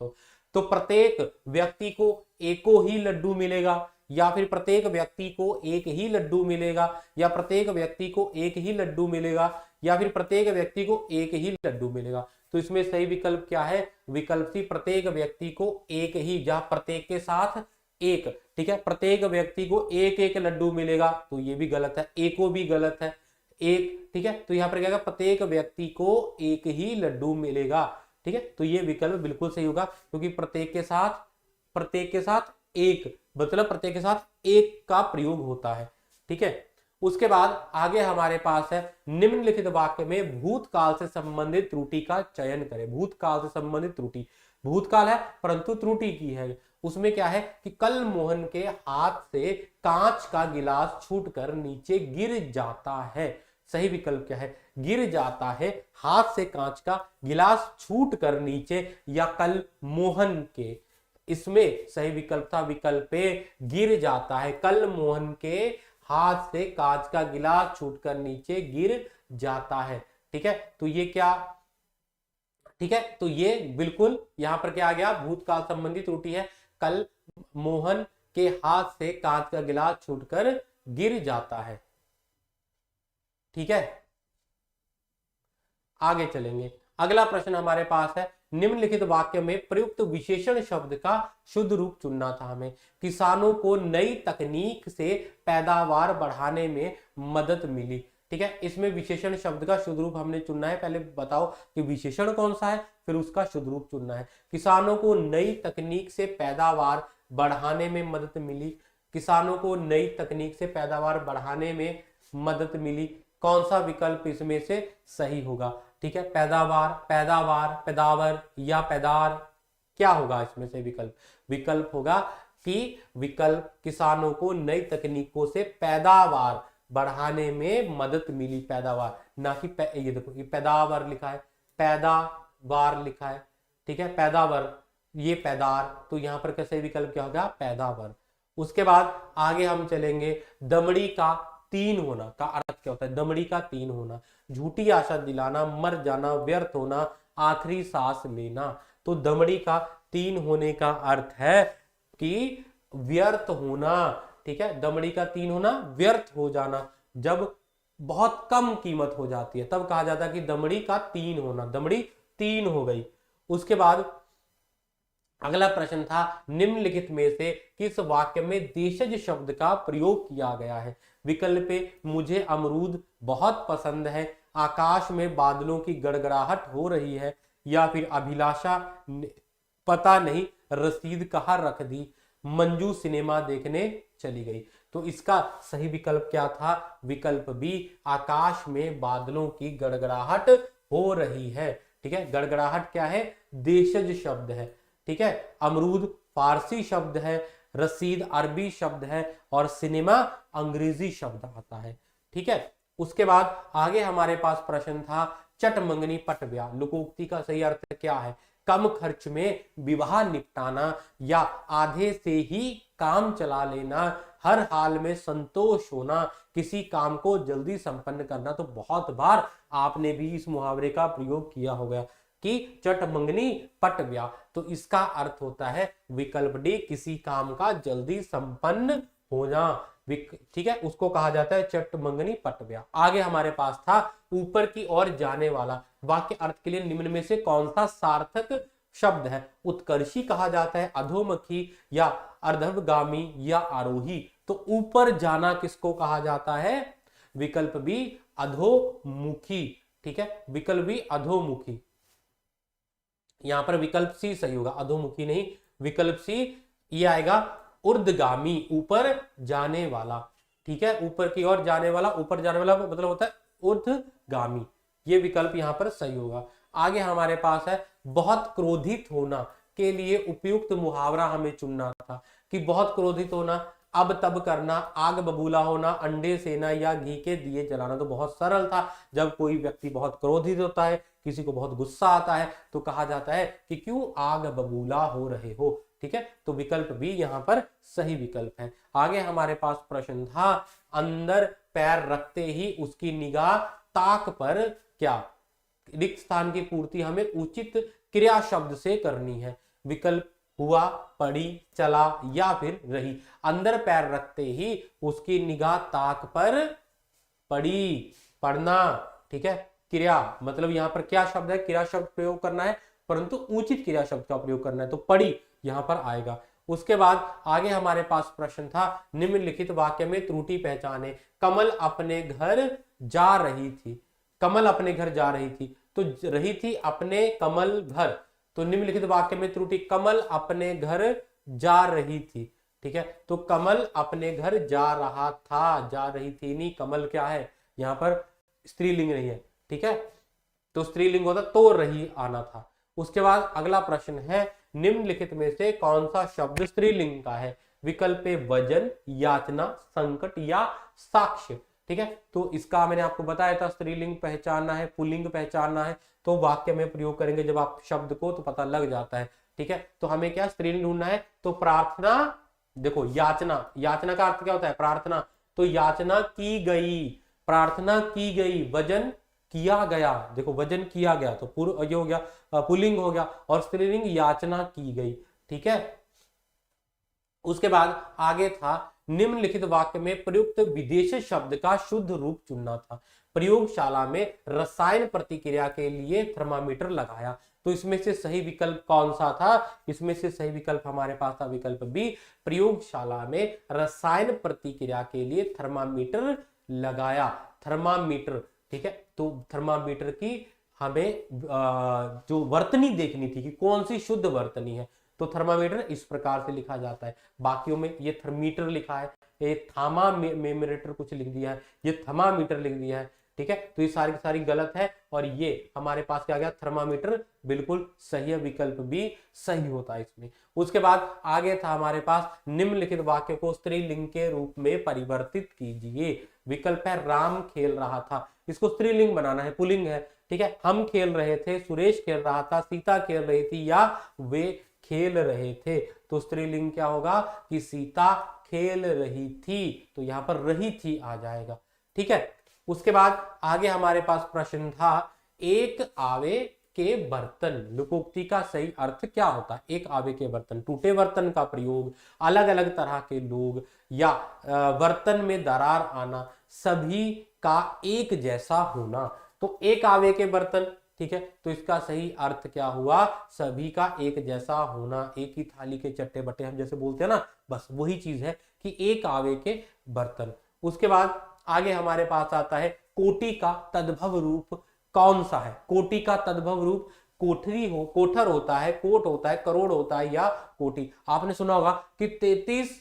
तो प्रत्येक व्यक्ति को एको ही लड्डू मिलेगा, या फिर प्रत्येक व्यक्ति को एक ही लड्डू मिलेगा, या प्रत्येक व्यक्ति को एक ही लड्डू मिलेगा, या फिर प्रत्येक व्यक्ति को एक ही लड्डू मिलेगा। तो इसमें सही विकल्प क्या है? विकल्प सी प्रत्येक व्यक्ति को एक ही, जहां प्रत्येक के साथ एक, ठीक है, प्रत्येक व्यक्ति को एक एक लड्डू मिलेगा, तो ये भी गलत है, एको भी गलत है, एक, ठीक है। तो यहाँ पर क्या होगा? प्रत्येक व्यक्ति को एक ही लड्डू मिलेगा, ठीक है। तो ये विकल्प बिल्कुल सही होगा, क्योंकि प्रत्येक के साथ एक, मतलब प्रत्येक के साथ एक का प्रयोग होता है, ठीक है। उसके बाद आगे हमारे पास है निम्नलिखित वाक्य में भूतकाल से संबंधित त्रुटि का चयन करें। भूतकाल से संबंधित त्रुटि, भूतकाल है परंतु त्रुटि की है। उसमें क्या है कि कल मोहन के हाथ से कांच का गिलास छूटकर नीचे गिर जाता है। सही विकल्प क्या है? गिर जाता है, हाथ से कांच का गिलास छूट कर नीचे, या कल मोहन के। इसमें सही विकल्प था विकल्प ए, गिर जाता है। कल मोहन के हाथ से कांच का गिलास छूटकर नीचे गिर जाता है, ठीक है। तो ये क्या, ठीक है, तो ये बिल्कुल यहां पर क्या आ गया? भूतकाल संबंधी त्रुटि है। कल मोहन के हाथ से कांच का गिलास छूटकर गिर जाता है, ठीक है। आगे चलेंगे। अगला प्रश्न हमारे पास है निम्नलिखित वाक्य में प्रयुक्त विशेषण शब्द का शुद्ध रूप चुनना था हमें। किसानों को नई तकनीक से पैदावार बढ़ाने में मदद मिली, ठीक है। इसमें विशेषण शब्द का शुद्ध रूप हमने चुनना है। पहले बताओ कि विशेषण कौन सा है, फिर उसका शुद्ध रूप चुनना है। किसानों को नई तकनीक से पैदावार बढ़ाने में मदद मिली। किसानों को नई तकनीक से पैदावार बढ़ाने में मदद मिली। कौन सा विकल्प इसमें से सही होगा? ठीक है, पैदावार, पैदावार, पैदावर या पैदार, क्या होगा इसमें से विकल्प? विकल्प होगा कि विकल्प किसानों को नई तकनीकों से पैदावार बढ़ाने में मदद मिली। पैदावार, ना कि ये देखो ये पैदावार लिखा है, पैदावार लिखा है, ठीक है, पैदावार, ये पैदार, तो यहां पर कैसे विकल्प क्या होगा? पैदावार। उसके बाद आगे हम चलेंगे। दमड़ी का तीन होना का अर्थ क्या होता है? दमड़ी का तीन होना, झूठी आशा दिलाना, मर जाना, व्यर्थ होना, आखिरी सांस लेना। तो दमड़ी का तीन होने का अर्थ है कि व्यर्थ होना, ठीक है। दमड़ी का तीन होना, व्यर्थ हो जाना। जब बहुत कम कीमत हो जाती है तब कहा जाता है कि दमड़ी का तीन होना, दमड़ी तीन हो गई। उसके बाद अगला प्रश्न था निम्नलिखित में से किस वाक्य में देशज शब्द का प्रयोग किया गया है? विकल्प ए, मुझे अमरूद बहुत पसंद है, आकाश में बादलों की गड़गड़ाहट हो रही है, या फिर अभिलाषा पता नहीं रसीद कहाँ रख दी, मंजू सिनेमा देखने चली गई। तो इसका सही विकल्प क्या था? विकल्प बी, आकाश में बादलों की गड़गड़ाहट हो रही है, ठीक है। गड़गड़ाहट क्या है? देशज शब्द है, ठीक है। अमरूद फारसी शब्द है, रसीद अरबी शब्द है, और सिनेमा अंग्रेजी शब्द आता है, ठीक है। उसके बाद आगे हमारे पास प्रश्न था चट मंगनी पट ब्याह। लोकोक्ति का सही अर्थ क्या है? कम खर्च में विवाह निपटाना, या आधे से ही काम चला लेना, हर हाल में संतोष होना, किसी काम को जल्दी संपन्न करना। तो बहुत बार आपने भी इस मुहावरे का प्रयोग किया होगा कि चट मंगनी पट ब्याह। तो इसका अर्थ होता है विकल्प डी, किसी काम का जल्दी संपन्न होना, ठीक है, उसको कहा जाता है चट मंगनी पट ब्याह। आगे हमारे पास था ऊपर की ओर जाने वाला। वाक्य अर्थ के लिए निम्न में से कौन सा सार्थक शब्द है? उत्कर्षी कहा जाता है, अधोमुखी, या अर्धगामी, या आरोही। तो ऊपर जाना किसको कहा जाता है? विकल्प बी, अधोमुखी, ठीक है, विकल्प बी अधोमुखी। यहां पर विकल्प सी सही होगा, अधोमुखी नहीं, विकल्प सी ये आएगा ऊर्ध्वगामी, ऊपर जाने वाला, ठीक है, ऊपर की ओर जाने वाला, ऊपर जाने वाला मतलब होता है ऊर्ध्वगामी। ये विकल्प यहां पर सही होगा। आगे हमारे पास है बहुत क्रोधित होना के लिए उपयुक्त मुहावरा हमें चुनना था कि बहुत क्रोधित होना, अब तब करना, आग बबूला होना, अंडे सेना, या घी के दिए जलाना। तो बहुत सरल था, जब कोई व्यक्ति बहुत क्रोधित होता है, किसी को बहुत गुस्सा आता है, तो कहा जाता है कि क्यों आग बबूला हो रहे हो, ठीक है, तो विकल्प बी यहाँ पर सही विकल्प है। आगे हमारे पास प्रश्न था, अंदर पैर रखते ही उसकी निगाह ताक पर क्या, रिक्त स्थान की पूर्ति हमें उचित क्रिया शब्द से करनी है। विकल्प हुआ पड़ी, चला या फिर रही। अंदर पैर रखते ही उसकी निगाह ताक पर पड़ी, पढ़ना, ठीक है। क्रिया मतलब यहां पर क्या शब्द है, क्रिया शब्द प्रयोग करना है, परंतु उचित क्रिया शब्द का प्रयोग करना है, तो पड़ी यहां पर आएगा। उसके बाद आगे हमारे पास प्रश्न था, निम्नलिखित वाक्य में त्रुटि पहचाने। कमल अपने घर जा रही थी, कमल अपने घर जा रही थी, तो रही थी अपने कमल घर, तो निम्नलिखित वाक्य में त्रुटि, कमल अपने घर जा रही थी, ठीक है। तो कमल अपने घर जा रहा था, जा रही थी नहीं, कमल क्या है यहाँ पर स्त्रीलिंग नहीं है, ठीक है, तो स्त्रीलिंग होता तो रही आना था। उसके बाद अगला प्रश्न है, निम्नलिखित में से कौन सा शब्द स्त्रीलिंग का है। विकल्प ए वजन, याचना, संकट या साक्ष्य, ठीक है। तो इसका मैंने आपको बताया था, स्त्रीलिंग पहचानना है, पुल्लिंग पहचानना है, तो वाक्य में प्रयोग करेंगे जब आप शब्द को, तो पता लग जाता है, ठीक है। तो हमें क्या स्त्रीलिंग ढूंढना है, तो प्रार्थना, देखो याचना, याचना का अर्थ क्या होता है, प्रार्थना, तो याचना की गई, प्रार्थना की गई। वजन किया गया, देखो वजन किया गया, तो ये हो गया पुल्लिंग हो गया, और स्त्रीलिंग याचना की गई, ठीक है। उसके बाद आगे था, निम्नलिखित वाक्य में प्रयुक्त विदेशी शब्द का शुद्ध रूप चुनना था। प्रयोगशाला में रसायन प्रतिक्रिया के लिए थर्मामीटर लगाया, तो इसमें से सही विकल्प कौन सा था, इसमें से सही विकल्प हमारे पास था विकल्प बी, प्रयोगशाला में रसायन प्रतिक्रिया के लिए थर्मामीटर लगाया, थर्मामीटर, ठीक है। तो थर्मामीटर की हमें जो वर्तनी देखनी थी कि कौन सी शुद्ध वर्तनी है, तो थर्मामीटर इस प्रकार से लिखा जाता है। बाकियों में ये थर्मीटर लिखा है, ये थार्मामीटर कुछ लिख दिया है, ये थर्मामीटर लिख दिया है, ठीक है। तो ये सारी की सारी गलत है, और ये हमारे पास क्या गया, थर्मामीटर बिल्कुल सही है, विकल्प भी सही होता है इसमें। उसके बाद आगे था हमारे पास, निम्नलिखित वाक्य को स्त्रीलिंग के रूप में परिवर्तित कीजिए। विकल्प है राम खेल रहा था, इसको स्त्रीलिंग बनाना है, पुल्लिंग है, ठीक है। हम खेल रहे थे, सुरेश खेल रहा था, सीता खेल रही थी, या वे खेल रहे थे, तो स्त्रीलिंग क्या होगा कि सीता खेल रही थी, तो यहां पर रही थी आ जाएगा, ठीक है। उसके बाद आगे हमारे पास प्रश्न था, एक आवे के बर्तन, लोकोक्ति का सही अर्थ क्या होता है। एक आवे के बर्तन, टूटे बर्तन का प्रयोग, अलग अलग तरह के लोग, या बर्तन में दरार आना, सभी का एक जैसा होना। तो एक आवे के बर्तन, ठीक है, तो इसका सही अर्थ क्या हुआ, सभी का एक जैसा होना, एक ही थाली के चट्टे बट्टे हम जैसे बोलते हैं ना, बस वही चीज है कि एक आवे के बर्तन। उसके बाद आगे हमारे पास आता है, कोटि का तद्भव रूप कौन सा है। कोटि का तद्भव रूप कोठरी हो, कोठर होता है, कोट होता है, करोड़ होता है, या कोटि। आपने सुना होगा कि 33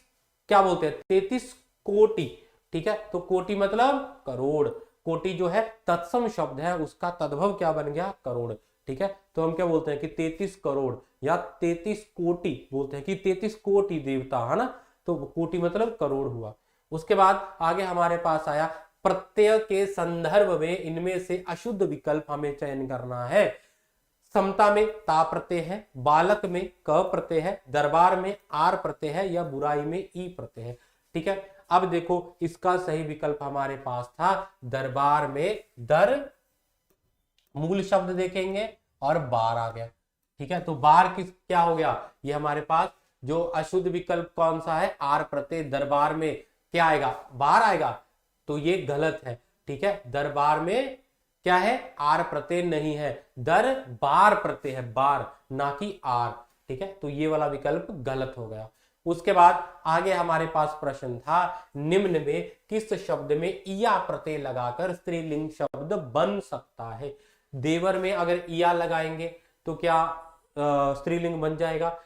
क्या बोलते हैं, 33 कोटि, ठीक है, तो कोटि मतलब करोड़, कोटि जो है तत्सम शब्द है, उसका तद्भव क्या बन गया, करोड़, ठीक है। तो हम क्या बोलते हैं कि 33 करोड़ या 33 कोटि बोलते हैं कि 33 कोटि देवता, है ना, तो कोटि मतलब करोड़ हुआ। उसके बाद आगे हमारे पास आया, प्रत्यय के संदर्भ में इनमें से अशुद्ध विकल्प हमें चयन करना है। समता में ता प्रत्यय है, बालक में क प्रत्यय है, दरबार में आर प्रत्यय है, या बुराई में ई प्रत्यय है, ठीक है। अब देखो इसका सही विकल्प हमारे पास था दरबार में, दर मूल शब्द देखेंगे और बार आ गया, ठीक है। तो बार किस क्या हो गया, ये हमारे पास जो अशुद्ध विकल्प कौन सा है, आर प्रत्यय, दरबार में क्या आएगा, बार आएगा, तो ये गलत है, ठीक है। दरबार में क्या है, आर प्रत्यय नहीं है, दर बार प्रत्यय है, बार ना कि आर, ठीक है। तो ये वाला विकल्प गलत हो गया। उसके बाद आगे हमारे पास प्रश्न था, निम्न में किस शब्द में इया प्रत्यय लगाकर स्त्रीलिंग शब्द बन सकता है। देवर में अगर इया लगाएंगे तो क्या स्त्रीलिंग बन जाएगा।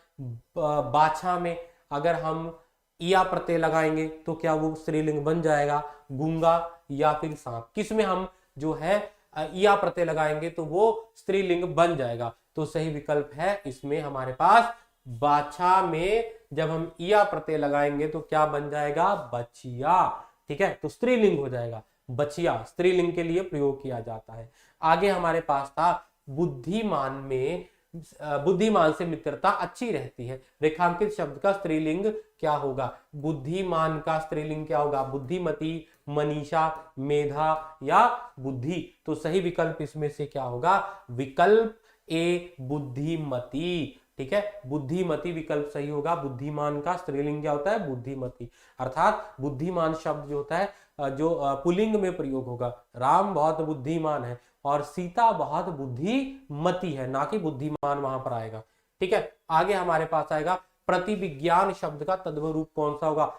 बाछा में अगर हम इया प्रत्यय लगाएंगे तो क्या वो स्त्रीलिंग बन जाएगा। गूंगा या फिर सांप, किसमें हम जो है इया प्रत्यय लगाएंगे तो वो स्त्रीलिंग बन जाएगा। तो सही विकल्प है इसमें हमारे पास बाछा में जब हम इया प्रत्यय लगाएंगे तो क्या बन जाएगा, बछिया, ठीक है। तो स्त्रीलिंग हो जाएगा, बछिया स्त्रीलिंग के लिए प्रयोग किया जाता है। आगे हमारे पास था बुद्धिमान में बुद्धिमान से मित्रता अच्छी रहती है। रेखांकित शब्द का स्त्रीलिंग क्या होगा? बुद्धिमान का स्त्रीलिंग क्या होगा? बुद्धिमती, मनीषा, मेधा या बुद्धि। तो सही विकल्प इसमें से क्या होगा? विकल्प ए बुद्धिमती। ठीक है, बुद्धिमती विकल्प सही होगा। बुद्धिमान का स्त्रीलिंग क्या होता है? बुद्धिमती। अर्थात बुद्धिमान शब्द जो होता है जो पुल्लिंग में प्रयोग होगा। राम बहुत बुद्धिमान है और सीता बहुत बुद्धिमती है, ना कि बुद्धिमान वहां पर आएगा। ठीक है, आगे हमारे पास आएगा प्रतिविज्ञान शब्द का तद्भव रूप कौन सा होगा?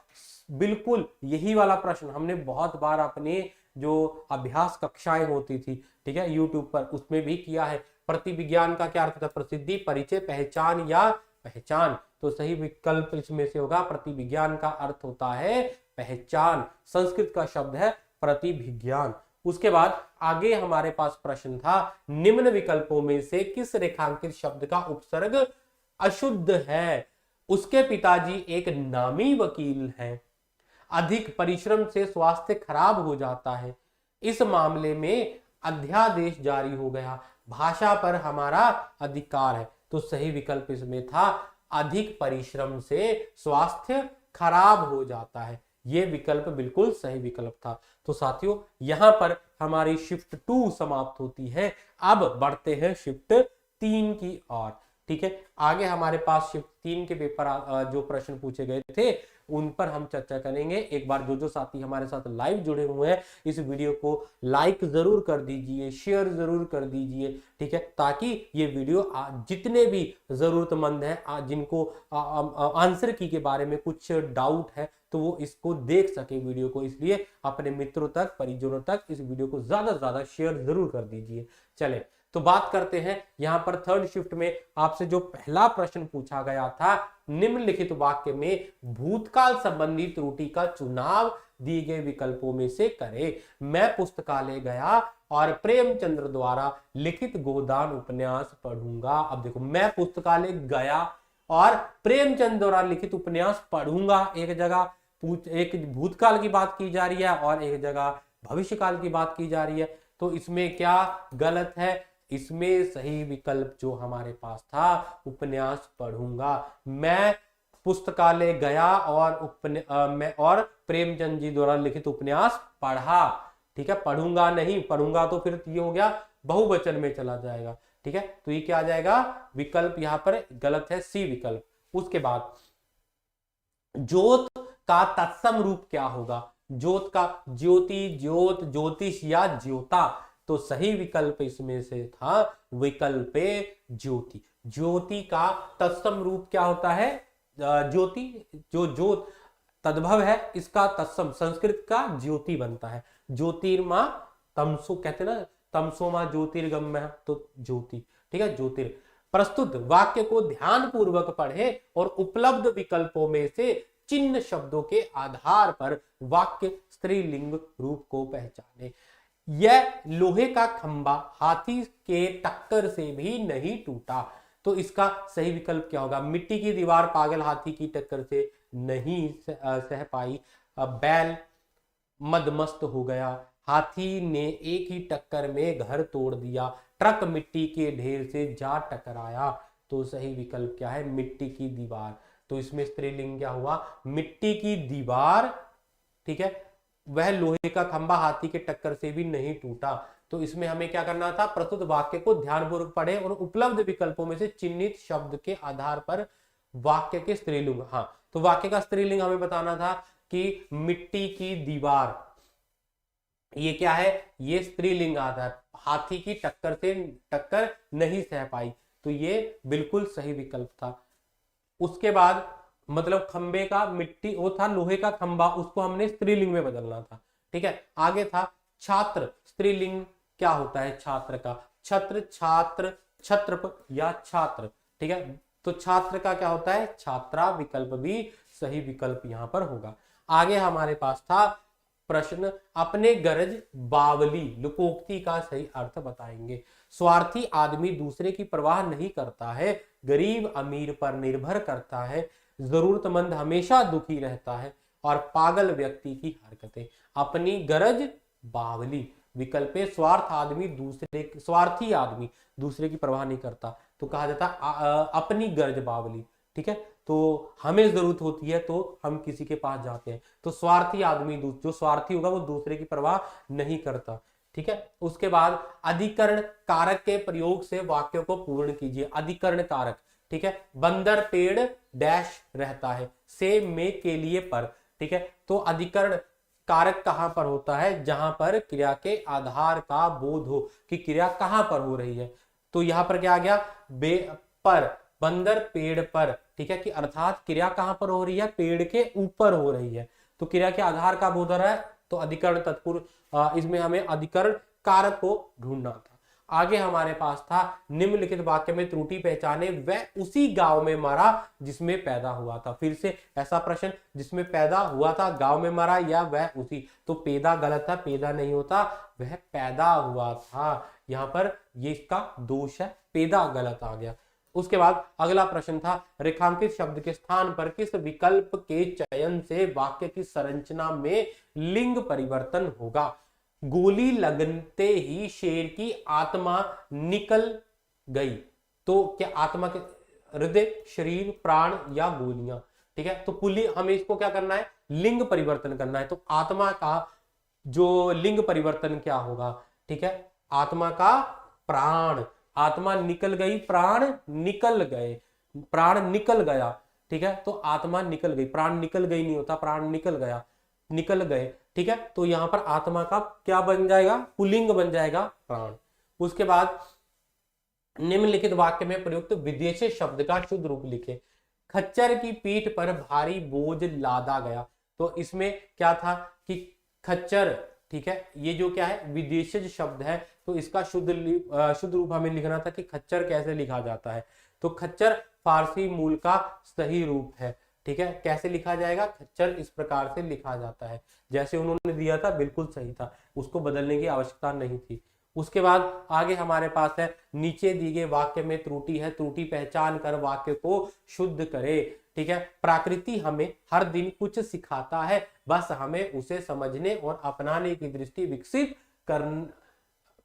बिल्कुल यही वाला प्रश्न हमने बहुत बार अपने जो अभ्यास कक्षाएं होती थी, ठीक है, यूट्यूब पर, उसमें भी किया है। प्रतिविज्ञान का क्या अर्थ था? प्रसिद्धि, परिचय, पहचान या पहचान। तो सही विकल्प इसमें से होगा प्रतिविज्ञान का अर्थ होता है पहचान। संस्कृत का शब्द है प्रतिविज्ञान। उसके बाद आगे हमारे पास प्रश्न था, निम्न विकल्पों में से किस रेखांकित शब्द का उपसर्ग अशुद्ध है? उसके पिताजी एक नामी वकील हैं। अधिक परिश्रम से स्वास्थ्य खराब हो जाता है। इस मामले में अध्यादेश जारी हो गया। भाषा पर हमारा अधिकार है। तो सही विकल्प इसमें था अधिक परिश्रम से स्वास्थ्य खराब हो जाता है। यह विकल्प बिल्कुल सही विकल्प था। तो साथियों यहां पर हमारी शिफ्ट 2 समाप्त होती है। अब बढ़ते हैं शिफ्ट 3 की ओर। ठीक है, आगे हमारे पास शिफ्ट 3 के पेपर जो प्रश्न पूछे गए थे उन पर हम चर्चा करेंगे। एक बार जो साथी हमारे साथ लाइव जुड़े हुए हैं इस वीडियो को लाइक जरूर कर दीजिए, शेयर जरूर कर दीजिए। ठीक है, ताकि ये वीडियो जितने भी जरूरतमंद हैं जिनको आंसर की के बारे में कुछ डाउट है तो वो इसको देख सके वीडियो को। इसलिए अपने मित्रों तक, परिजनों तक इस वीडियो को ज्यादा से ज्यादा शेयर जरूर कर दीजिए। चले तो बात करते हैं यहां पर थर्ड शिफ्ट में आपसे जो पहला प्रश्न पूछा गया था, निम्नलिखित वाक्य में भूतकाल संबंधी त्रुटि का चुनाव दिए गए विकल्पों में से करें। मैं पुस्तकालय गया और प्रेमचंद्र द्वारा लिखित गोदान उपन्यास पढ़ूंगा। अब देखो, मैं पुस्तकालय गया और प्रेमचंद द्वारा लिखित उपन्यास पढ़ूंगा, एक जगह एक भूतकाल की बात की जा रही है और एक जगह भविष्यकाल की बात की जा रही है। तो इसमें क्या गलत है? इसमें सही विकल्प जो हमारे पास था उपन्यास पढ़ूंगा। मैं पुस्तकालय गया और प्रेमचंद जी द्वारा लिखित उपन्यास पढ़ा। ठीक है, पढ़ूंगा नहीं, पढ़ूंगा तो फिर ये हो गया बहुवचन में चला जाएगा। ठीक है, तो ये क्या आ जाएगा? विकल्प यहां पर गलत है, सी विकल्प। उसके बाद ज्योत का तत्सम रूप क्या होगा? ज्योत का ज्योति, ज्योत, ज्योतिष या ज्योता। तो सही विकल्प इसमें से था विकल्प ज्योति। ज्योति का तत्सम रूप क्या होता है? ज्योति, जो ज्योत तद्भव है इसका तत्सम संस्कृत का ज्योति बनता है। ज्योतिर्मा तमसो कहते ना, तमसोमा ज्योतिर्गम्य, तो ज्योति। ठीक है, ज्योतिर। प्रस्तुत वाक्य को ध्यान पूर्वक पढ़े और उपलब्ध विकल्पों में से चिन्ह शब्दों के आधार पर वाक्य स्त्रीलिंग रूप को पहचाने। यह लोहे का खंबा हाथी के टक्कर से भी नहीं टूटा। तो इसका सही विकल्प क्या होगा? मिट्टी की दीवार पागल हाथी की टक्कर से नहीं सह पाई। बैल मदमस्त हो गया। हाथी ने एक ही टक्कर में घर तोड़ दिया। ट्रक मिट्टी के ढेर से जा टकराया। तो सही विकल्प क्या है? मिट्टी की दीवार। तो इसमें स्त्रीलिंग क्या हुआ? मिट्टी की दीवार। ठीक है, वह लोहे का खंबा हाथी के टक्कर से भी नहीं टूटा। तो इसमें हमें क्या करना था? प्रस्तुत वाक्य को ध्यानपूर्वक पढ़े और उपलब्ध विकल्पों में से चिन्हित शब्द के आधार पर वाक्य के स्त्रीलिंग। हाँ, तो वाक्य का स्त्रीलिंग हमें बताना था कि मिट्टी की दीवार, ये क्या है? ये स्त्रीलिंग आता है। हाथी की टक्कर से टक्कर नहीं सह पाई, तो ये बिल्कुल सही विकल्प था। उसके बाद मतलब खंबे का मिट्टी, वो था लोहे का खंबा, उसको हमने स्त्रीलिंग में बदलना था। ठीक है, आगे था छात्र। स्त्रीलिंग क्या होता है छात्र का? छत्र, छात्र, छत्रप या छात्र। ठीक है, तो छात्र का क्या होता है? छात्रा। विकल्प भी सही विकल्प यहां पर होगा। आगे हमारे पास था प्रश्न, अपने गरज बावली लोकोक्ति का सही अर्थ बताएंगे। स्वार्थी आदमी दूसरे की परवाह नहीं करता है। गरीब अमीर पर निर्भर करता है। जरूरतमंद हमेशा दुखी रहता है और पागल व्यक्ति की हरकतें। अपनी गरज बावली। विकल्पे स्वार्थी आदमी दूसरे की परवाह नहीं करता तो कहा जाता अपनी गर्ज बावली। ठीक है, तो हमें जरूरत होती है तो हम किसी के पास जाते हैं। तो स्वार्थी आदमी, जो स्वार्थी होगा वो दूसरे की परवाह नहीं करता। ठीक है, उसके बाद अधिकरण कारक के प्रयोग से वाक्यों को पूर्ण कीजिए। अधिकरण कारक, ठीक है, बंदर पेड़ डैश रहता है, से में के लिए पर। ठीक है, तो अधिकरण कारक कहां पर होता है? जहां पर क्रिया के आधार का बोध हो कि क्रिया कहां पर हो रही है। तो यहां पर क्या आ गया? पर, बंदर पेड़ पर। ठीक है, कि अर्थात क्रिया कहां पर हो रही है? पेड़ के ऊपर हो रही है। तो क्रिया के आधार का बोध हो रहा है, तो अधिकरण तत्पुरुष, इसमें हमें अधिकरण कारक को ढूंढना था। आगे हमारे पास था निम्नलिखित वाक्य में त्रुटि पहचाने, वह उसी गांव में मरा जिसमें पैदा हुआ था। फिर से ऐसा प्रश्न, जिसमें पैदा हुआ था, गांव में मरा या वह उसी। तो पैदा गलत था, पैदा नहीं होता, वह पैदा हुआ था। यहां पर ये इसका दोष है, पैदा गलत आ गया। उसके बाद अगला प्रश्न था रेखांकित शब्द के स्थान पर किस विकल्प के चयन से वाक्य की संरचना में लिंग परिवर्तन होगा? गोली लगते ही शेर की आत्मा निकल गई। तो क्या आत्मा के हृदय, शरीर, प्राण या गोलियां? ठीक है, तो पुल्लिंग, हमें इसको क्या करना है? लिंग परिवर्तन करना है। तो आत्मा का जो लिंग परिवर्तन क्या होगा? ठीक है, आत्मा का प्राण, आत्मा निकल गई, प्राण निकल गए, प्राण निकल गया। ठीक है, तो आत्मा निकल गई, प्राण निकल गई नहीं होता, प्राण निकल गया, निकल गए। ठीक है, तो यहां पर आत्मा का क्या बन जाएगा? पुल्लिंग बन जाएगा, प्राण। उसके बाद निम्नलिखित वाक्य में प्रयुक्त विदेशी शब्द का शुद्ध रूप लिखे। खच्चर की पीठ पर भारी बोझ लादा गया। तो इसमें क्या था कि खच्चर, ठीक है, ये जो क्या है? विदेशी शब्द है, तो इसका शुद्ध रूप हमें लिखना था कि खच्चर कैसे लिखा जाता है। तो खच्चर फारसी मूल का सही रूप है। ठीक है, कैसे लिखा जाएगा? खच्चर इस प्रकार से लिखा जाता है, जैसे उन्होंने दिया था बिल्कुल सही था, उसको बदलने की आवश्यकता नहीं थी। उसके बाद आगे हमारे पास है नीचे दी गए वाक्य में त्रुटि है, त्रुटि पहचान कर वाक्य को शुद्ध करे। ठीक है, प्रकृति हमें हर दिन कुछ सिखाता है, बस हमें उसे समझने और अपनाने की दृष्टि विकसित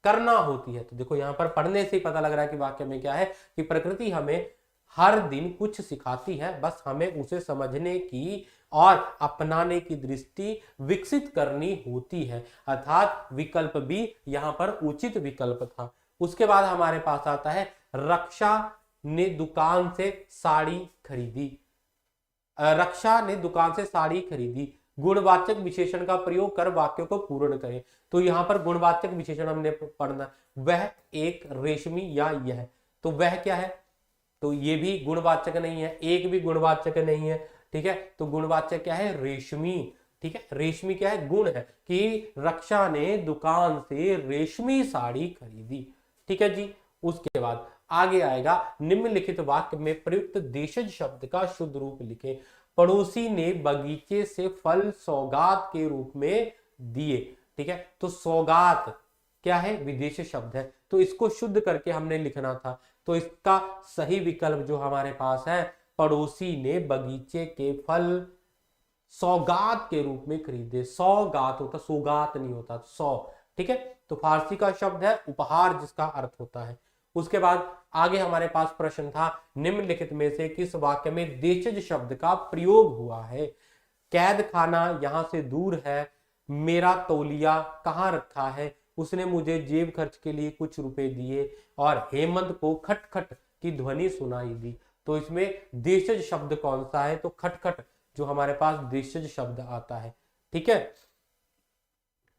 करना होती है। तो देखो यहां पर पढ़ने से ही पता लग रहा है कि वाक्य में क्या है कि प्रकृति हमें हर दिन कुछ सिखाती है, बस हमें उसे समझने की और अपनाने की दृष्टि विकसित करनी होती है। अर्थात विकल्प भी यहां पर उचित विकल्प था। उसके बाद हमारे पास आता है रक्षा ने दुकान से साड़ी खरीदी। रक्षा ने दुकान से साड़ी खरीदी। गुणवाचक विशेषण का प्रयोग कर वाक्यों को पूर्ण करें। तो यहां पर गुणवाचक विशेषण हमने पढ़ना, वह एक रेशमी या यह। तो वह क्या है? तो ये भी गुणवाचक नहीं है, एक भी गुणवाचक नहीं है। ठीक है, तो गुणवाचक क्या है? रेशमी। ठीक है, रेशमी क्या है? गुण है कि रक्षा ने दुकान से रेशमी साड़ी खरीदी। ठीक है जी। उसके बाद आगे आएगा निम्नलिखित वाक्य में प्रयुक्त देशज शब्द का शुद्ध रूप लिखें। पड़ोसी ने बगीचे से फल सौगात के रूप में दिए। ठीक है, तो सौगात क्या है? विदेशी शब्द है, तो इसको शुद्ध करके हमने लिखना था। तो इसका सही विकल्प जो हमारे पास है, पड़ोसी ने बगीचे के फल सौगात के रूप में खरीदे। सौगात होता, सौगात नहीं होता, सौ। ठीक है, तो फारसी का शब्द है उपहार, जिसका अर्थ होता है। उसके बाद आगे हमारे पास प्रश्न था निम्नलिखित में से किस वाक्य में देशज शब्द का प्रयोग हुआ है? कैद खाना यहां से दूर है, मेरा तौलिया कहाँ रखा है, उसने मुझे जेब खर्च के लिए कुछ रुपए दिए, और हेमंत को खटखट की ध्वनि सुनाई दी। तो इसमें देशज शब्द कौन सा है? तो खटखट जो हमारे पास देशज शब्द आता है। ठीक है,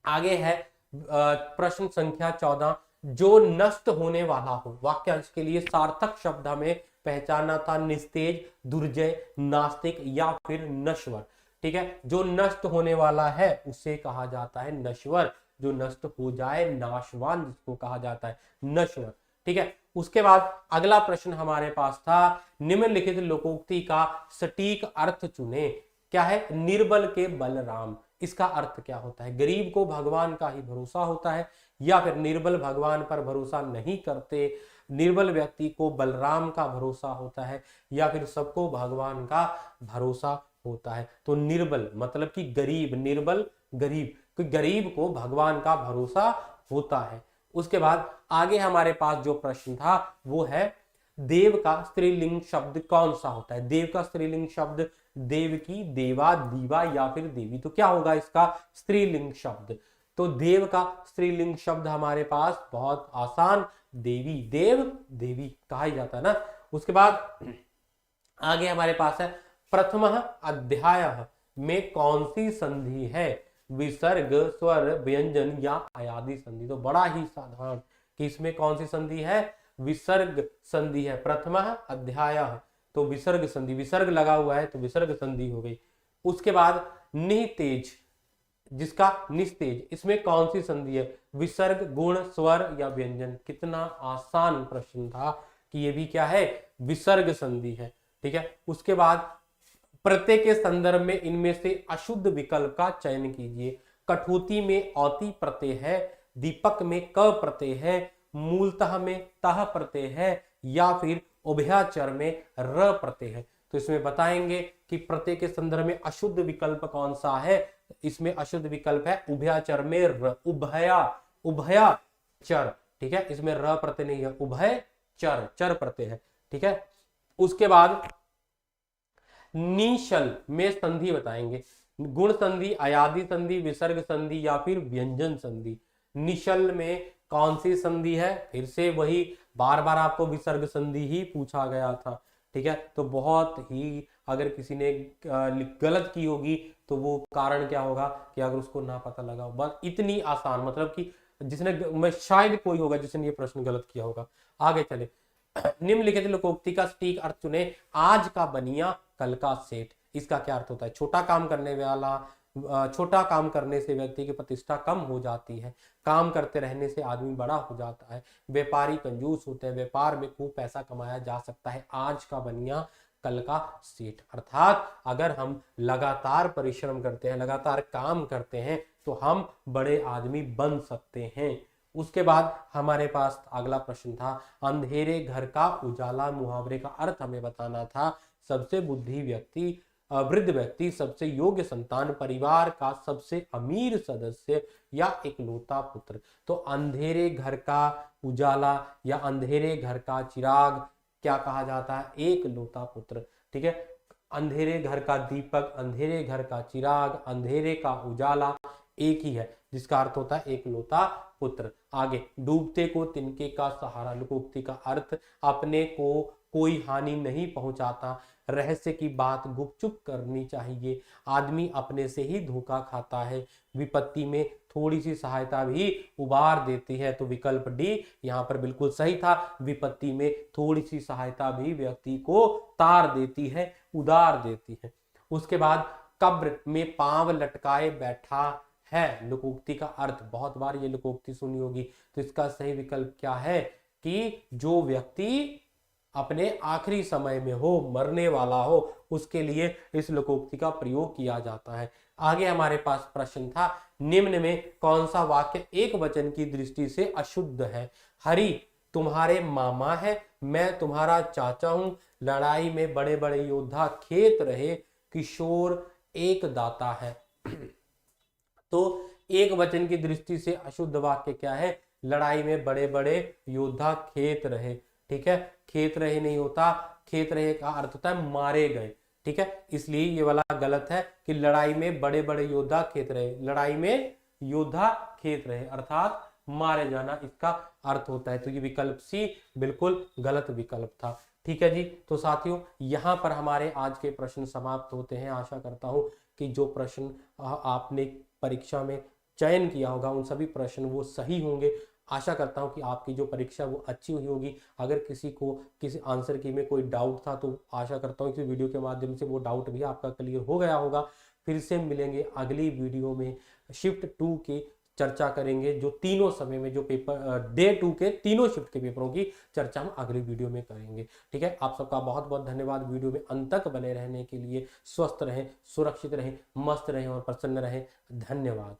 आगे है प्रश्न संख्या 14, जो नष्ट होने वाला हो। वाक्यांश के लिए सार्थक शब्द हमें पहचानना था, निस्तेज, दुर्जय, नास्तिक या फिर नश्वर। ठीक है, जो नष्ट होने वाला है उसे कहा जाता है नश्वर, जो नष्ट हो जाए, नाशवान जिसको कहा जाता है, नश्वर। ठीक है, उसके बाद अगला प्रश्न हमारे पास था निम्नलिखित लोकोक्ति का सटीक अर्थ चुने। क्या है? निर्बल के बलराम। इसका अर्थ क्या होता है? गरीब को भगवान का ही भरोसा होता है, या फिर निर्बल भगवान पर भरोसा नहीं करते, निर्बल व्यक्ति को बलराम का भरोसा होता है, या फिर सबको भगवान का भरोसा होता है। तो निर्बल मतलब कि गरीब, निर्बल गरीब, कि गरीब को भगवान का भरोसा होता है। उसके बाद आगे हमारे पास जो प्रश्न था वो है देव का स्त्रीलिंग शब्द कौन सा होता है। देव का स्त्रीलिंग शब्द देवकी, देवा, दीवा या फिर देवी। तो क्या होगा इसका स्त्रीलिंग शब्द? तो देव का स्त्रीलिंग शब्द हमारे पास बहुत आसान, देवी, देव, देवी कहा ही जाता है ना। उसके बाद आगे हमारे पास है प्रथम अध्याय में कौन सी संधि है? विसर्ग, स्वर, व्यंजन या अयादि संधि। तो बड़ा ही साधारण कि इसमें कौन सी संधि है? विसर्ग संधि है। प्रथम अध्याय तो विसर्ग संधि, विसर्ग लगा हुआ है तो विसर्ग संधि हो गई। उसके बाद नितेज, जिसका निस्तेज, इसमें कौन सी संधि है? विसर्ग, गुण, स्वर या व्यंजन। कितना आसान प्रश्न था कि ये भी क्या है? विसर्ग संधि है। ठीक है। उसके बाद प्रत्यय के संदर्भ में इनमें से अशुद्ध विकल्प का चयन कीजिए। कठौती में औती प्रत्यय है, दीपक में क प्रत्यय है, मूलतः में तह प्रत्यय है या फिर उभयचर में र प्रत्यय है। तो इसमें बताएंगे कि प्रत्यय के संदर्भ में अशुद्ध विकल्प कौन सा है। इसमें अशुद्ध विकल्प है उभयचर में र, उभयचर। ठीक है, इसमें र प्रत्यय नहीं है, उभयचर, चर प्रत्यय है। ठीक है। उसके बाद निशल में संधि बताएंगे। गुण संधि, अयादि संधि, विसर्ग संधि या फिर व्यंजन संधि। निशल में कौन सी संधि है? फिर से वही बार बार आपको विसर्ग संधि ही पूछा गया था। ठीक है। तो बहुत ही अगर किसी ने गलत की होगी तो वो कारण क्या होगा कि अगर उसको ना पता लगा, बस इतनी आसान, मतलब कि जिसने, मैं शायद कोई होगा जिसने ये प्रश्न गलत किया होगा। आगे चले। निम्नलिखित लोकोक्ति का सटीक अर्थ चुने। आज का बनिया कल का सेठ। इसका क्या अर्थ होता है? छोटा काम करने वाला, छोटा काम करने से व्यक्ति की प्रतिष्ठा कम हो जाती है, काम करते रहने से आदमी बड़ा हो जाता है, व्यापारी कंजूस होते हैं, व्यापार में खूब पैसा कमाया जा सकता है, आज का बनिया कल का सेठ। अर्थात अगर हम लगातार परिश्रम करते हैं, लगातार काम करते हैं तो हम बड़े आदमी बन सकते हैं। उसके बाद हमारे पास अगला प्रश्न था, अंधेरे घर का उजाला मुहावरे का अर्थ हमें बताना था। सबसे बुद्धि व्यक्ति, वृद्ध व्यक्ति, सबसे योग्य संतान, परिवार का सबसे अमीर सदस्य या इकलौता पुत्र। तो अंधेरे घर का उजाला या अंधेरे घर का चिराग क्या कहा जाता है? एकलौता पुत्र। ठीक है। अंधेरे घर का दीपक, अंधेरे घर का चिराग, अंधेरे का उजाला एक ही है, जिसका अर्थ होता है एकलौता पुत्र। आगे, डूबते को तिनके का सहारा। लोकोक्ति का अर्थ अपने को कोई हानि नहीं पहुंचाता, रहस्य की बात गुपचुप करनी चाहिए, आदमी अपने से ही धोखा खाता है, विपत्ति में थोड़ी सी सहायता भी उबार देती है। तो विकल्प डी यहाँ पर बिल्कुल सही था। विपत्ति में थोड़ी सी सहायता भी व्यक्ति को तार देती है, उदार देती है। उसके बाद कब्र में पांव लटकाए बैठा है। लोकोक्ति का अर्थ, बहुत बार ये लोकोक्ति सुनी होगी, तो इसका सही विकल्प क्या है कि जो व्यक्ति अपने आखिरी समय में हो, मरने वाला हो, उसके लिए इस लोकोक्ति का प्रयोग किया जाता है। आगे हमारे पास प्रश्न था, निम्न में कौन सा वाक्य एक वचन की दृष्टि से अशुद्ध है? हरि तुम्हारे मामा है, मैं तुम्हारा चाचा हूं, लड़ाई में बड़े बड़े योद्धा खेत रहे, किशोर एक दाता है। तो एक वचन की दृष्टि से अशुद्ध वाक्य क्या है? लड़ाई में बड़े बड़े योद्धा खेत रहे। ठीक है। खेत रहे नहीं होता, खेत रहे का अर्थ होता है मारे गए। ठीक है। इसलिए ये वाला गलत है कि लड़ाई में बड़े बड़े योद्धा खेत रहे। लड़ाई में योद्धा खेत रहे अर्थात मारे जाना इसका अर्थ होता है। तो ये विकल्प सी बिल्कुल गलत विकल्प था। ठीक है जी। तो साथियों, यहाँ पर हमारे आज के प्रश्न समाप्त होते हैं। आशा करता हूँ कि जो प्रश्न आपने परीक्षा में चयन किया होगा उन सभी प्रश्न वो सही होंगे। आशा करता हूं कि आपकी जो परीक्षा वो अच्छी हुई होगी। अगर किसी को किसी आंसर की में कोई डाउट था तो आशा करता हूं कि वीडियो के माध्यम से वो डाउट भी आपका क्लियर हो गया होगा। फिर से मिलेंगे अगली वीडियो में। शिफ्ट 2 की चर्चा करेंगे, जो तीनों समय में जो पेपर डे 2 के तीनों शिफ्ट के पेपरों की चर्चा हम अगली वीडियो में करेंगे। ठीक है। आप सबका बहुत बहुत धन्यवाद वीडियो में अंत तक बने रहने के लिए। स्वस्थ रहें, सुरक्षित रहें, मस्त रहें और प्रसन्न रहें। धन्यवाद।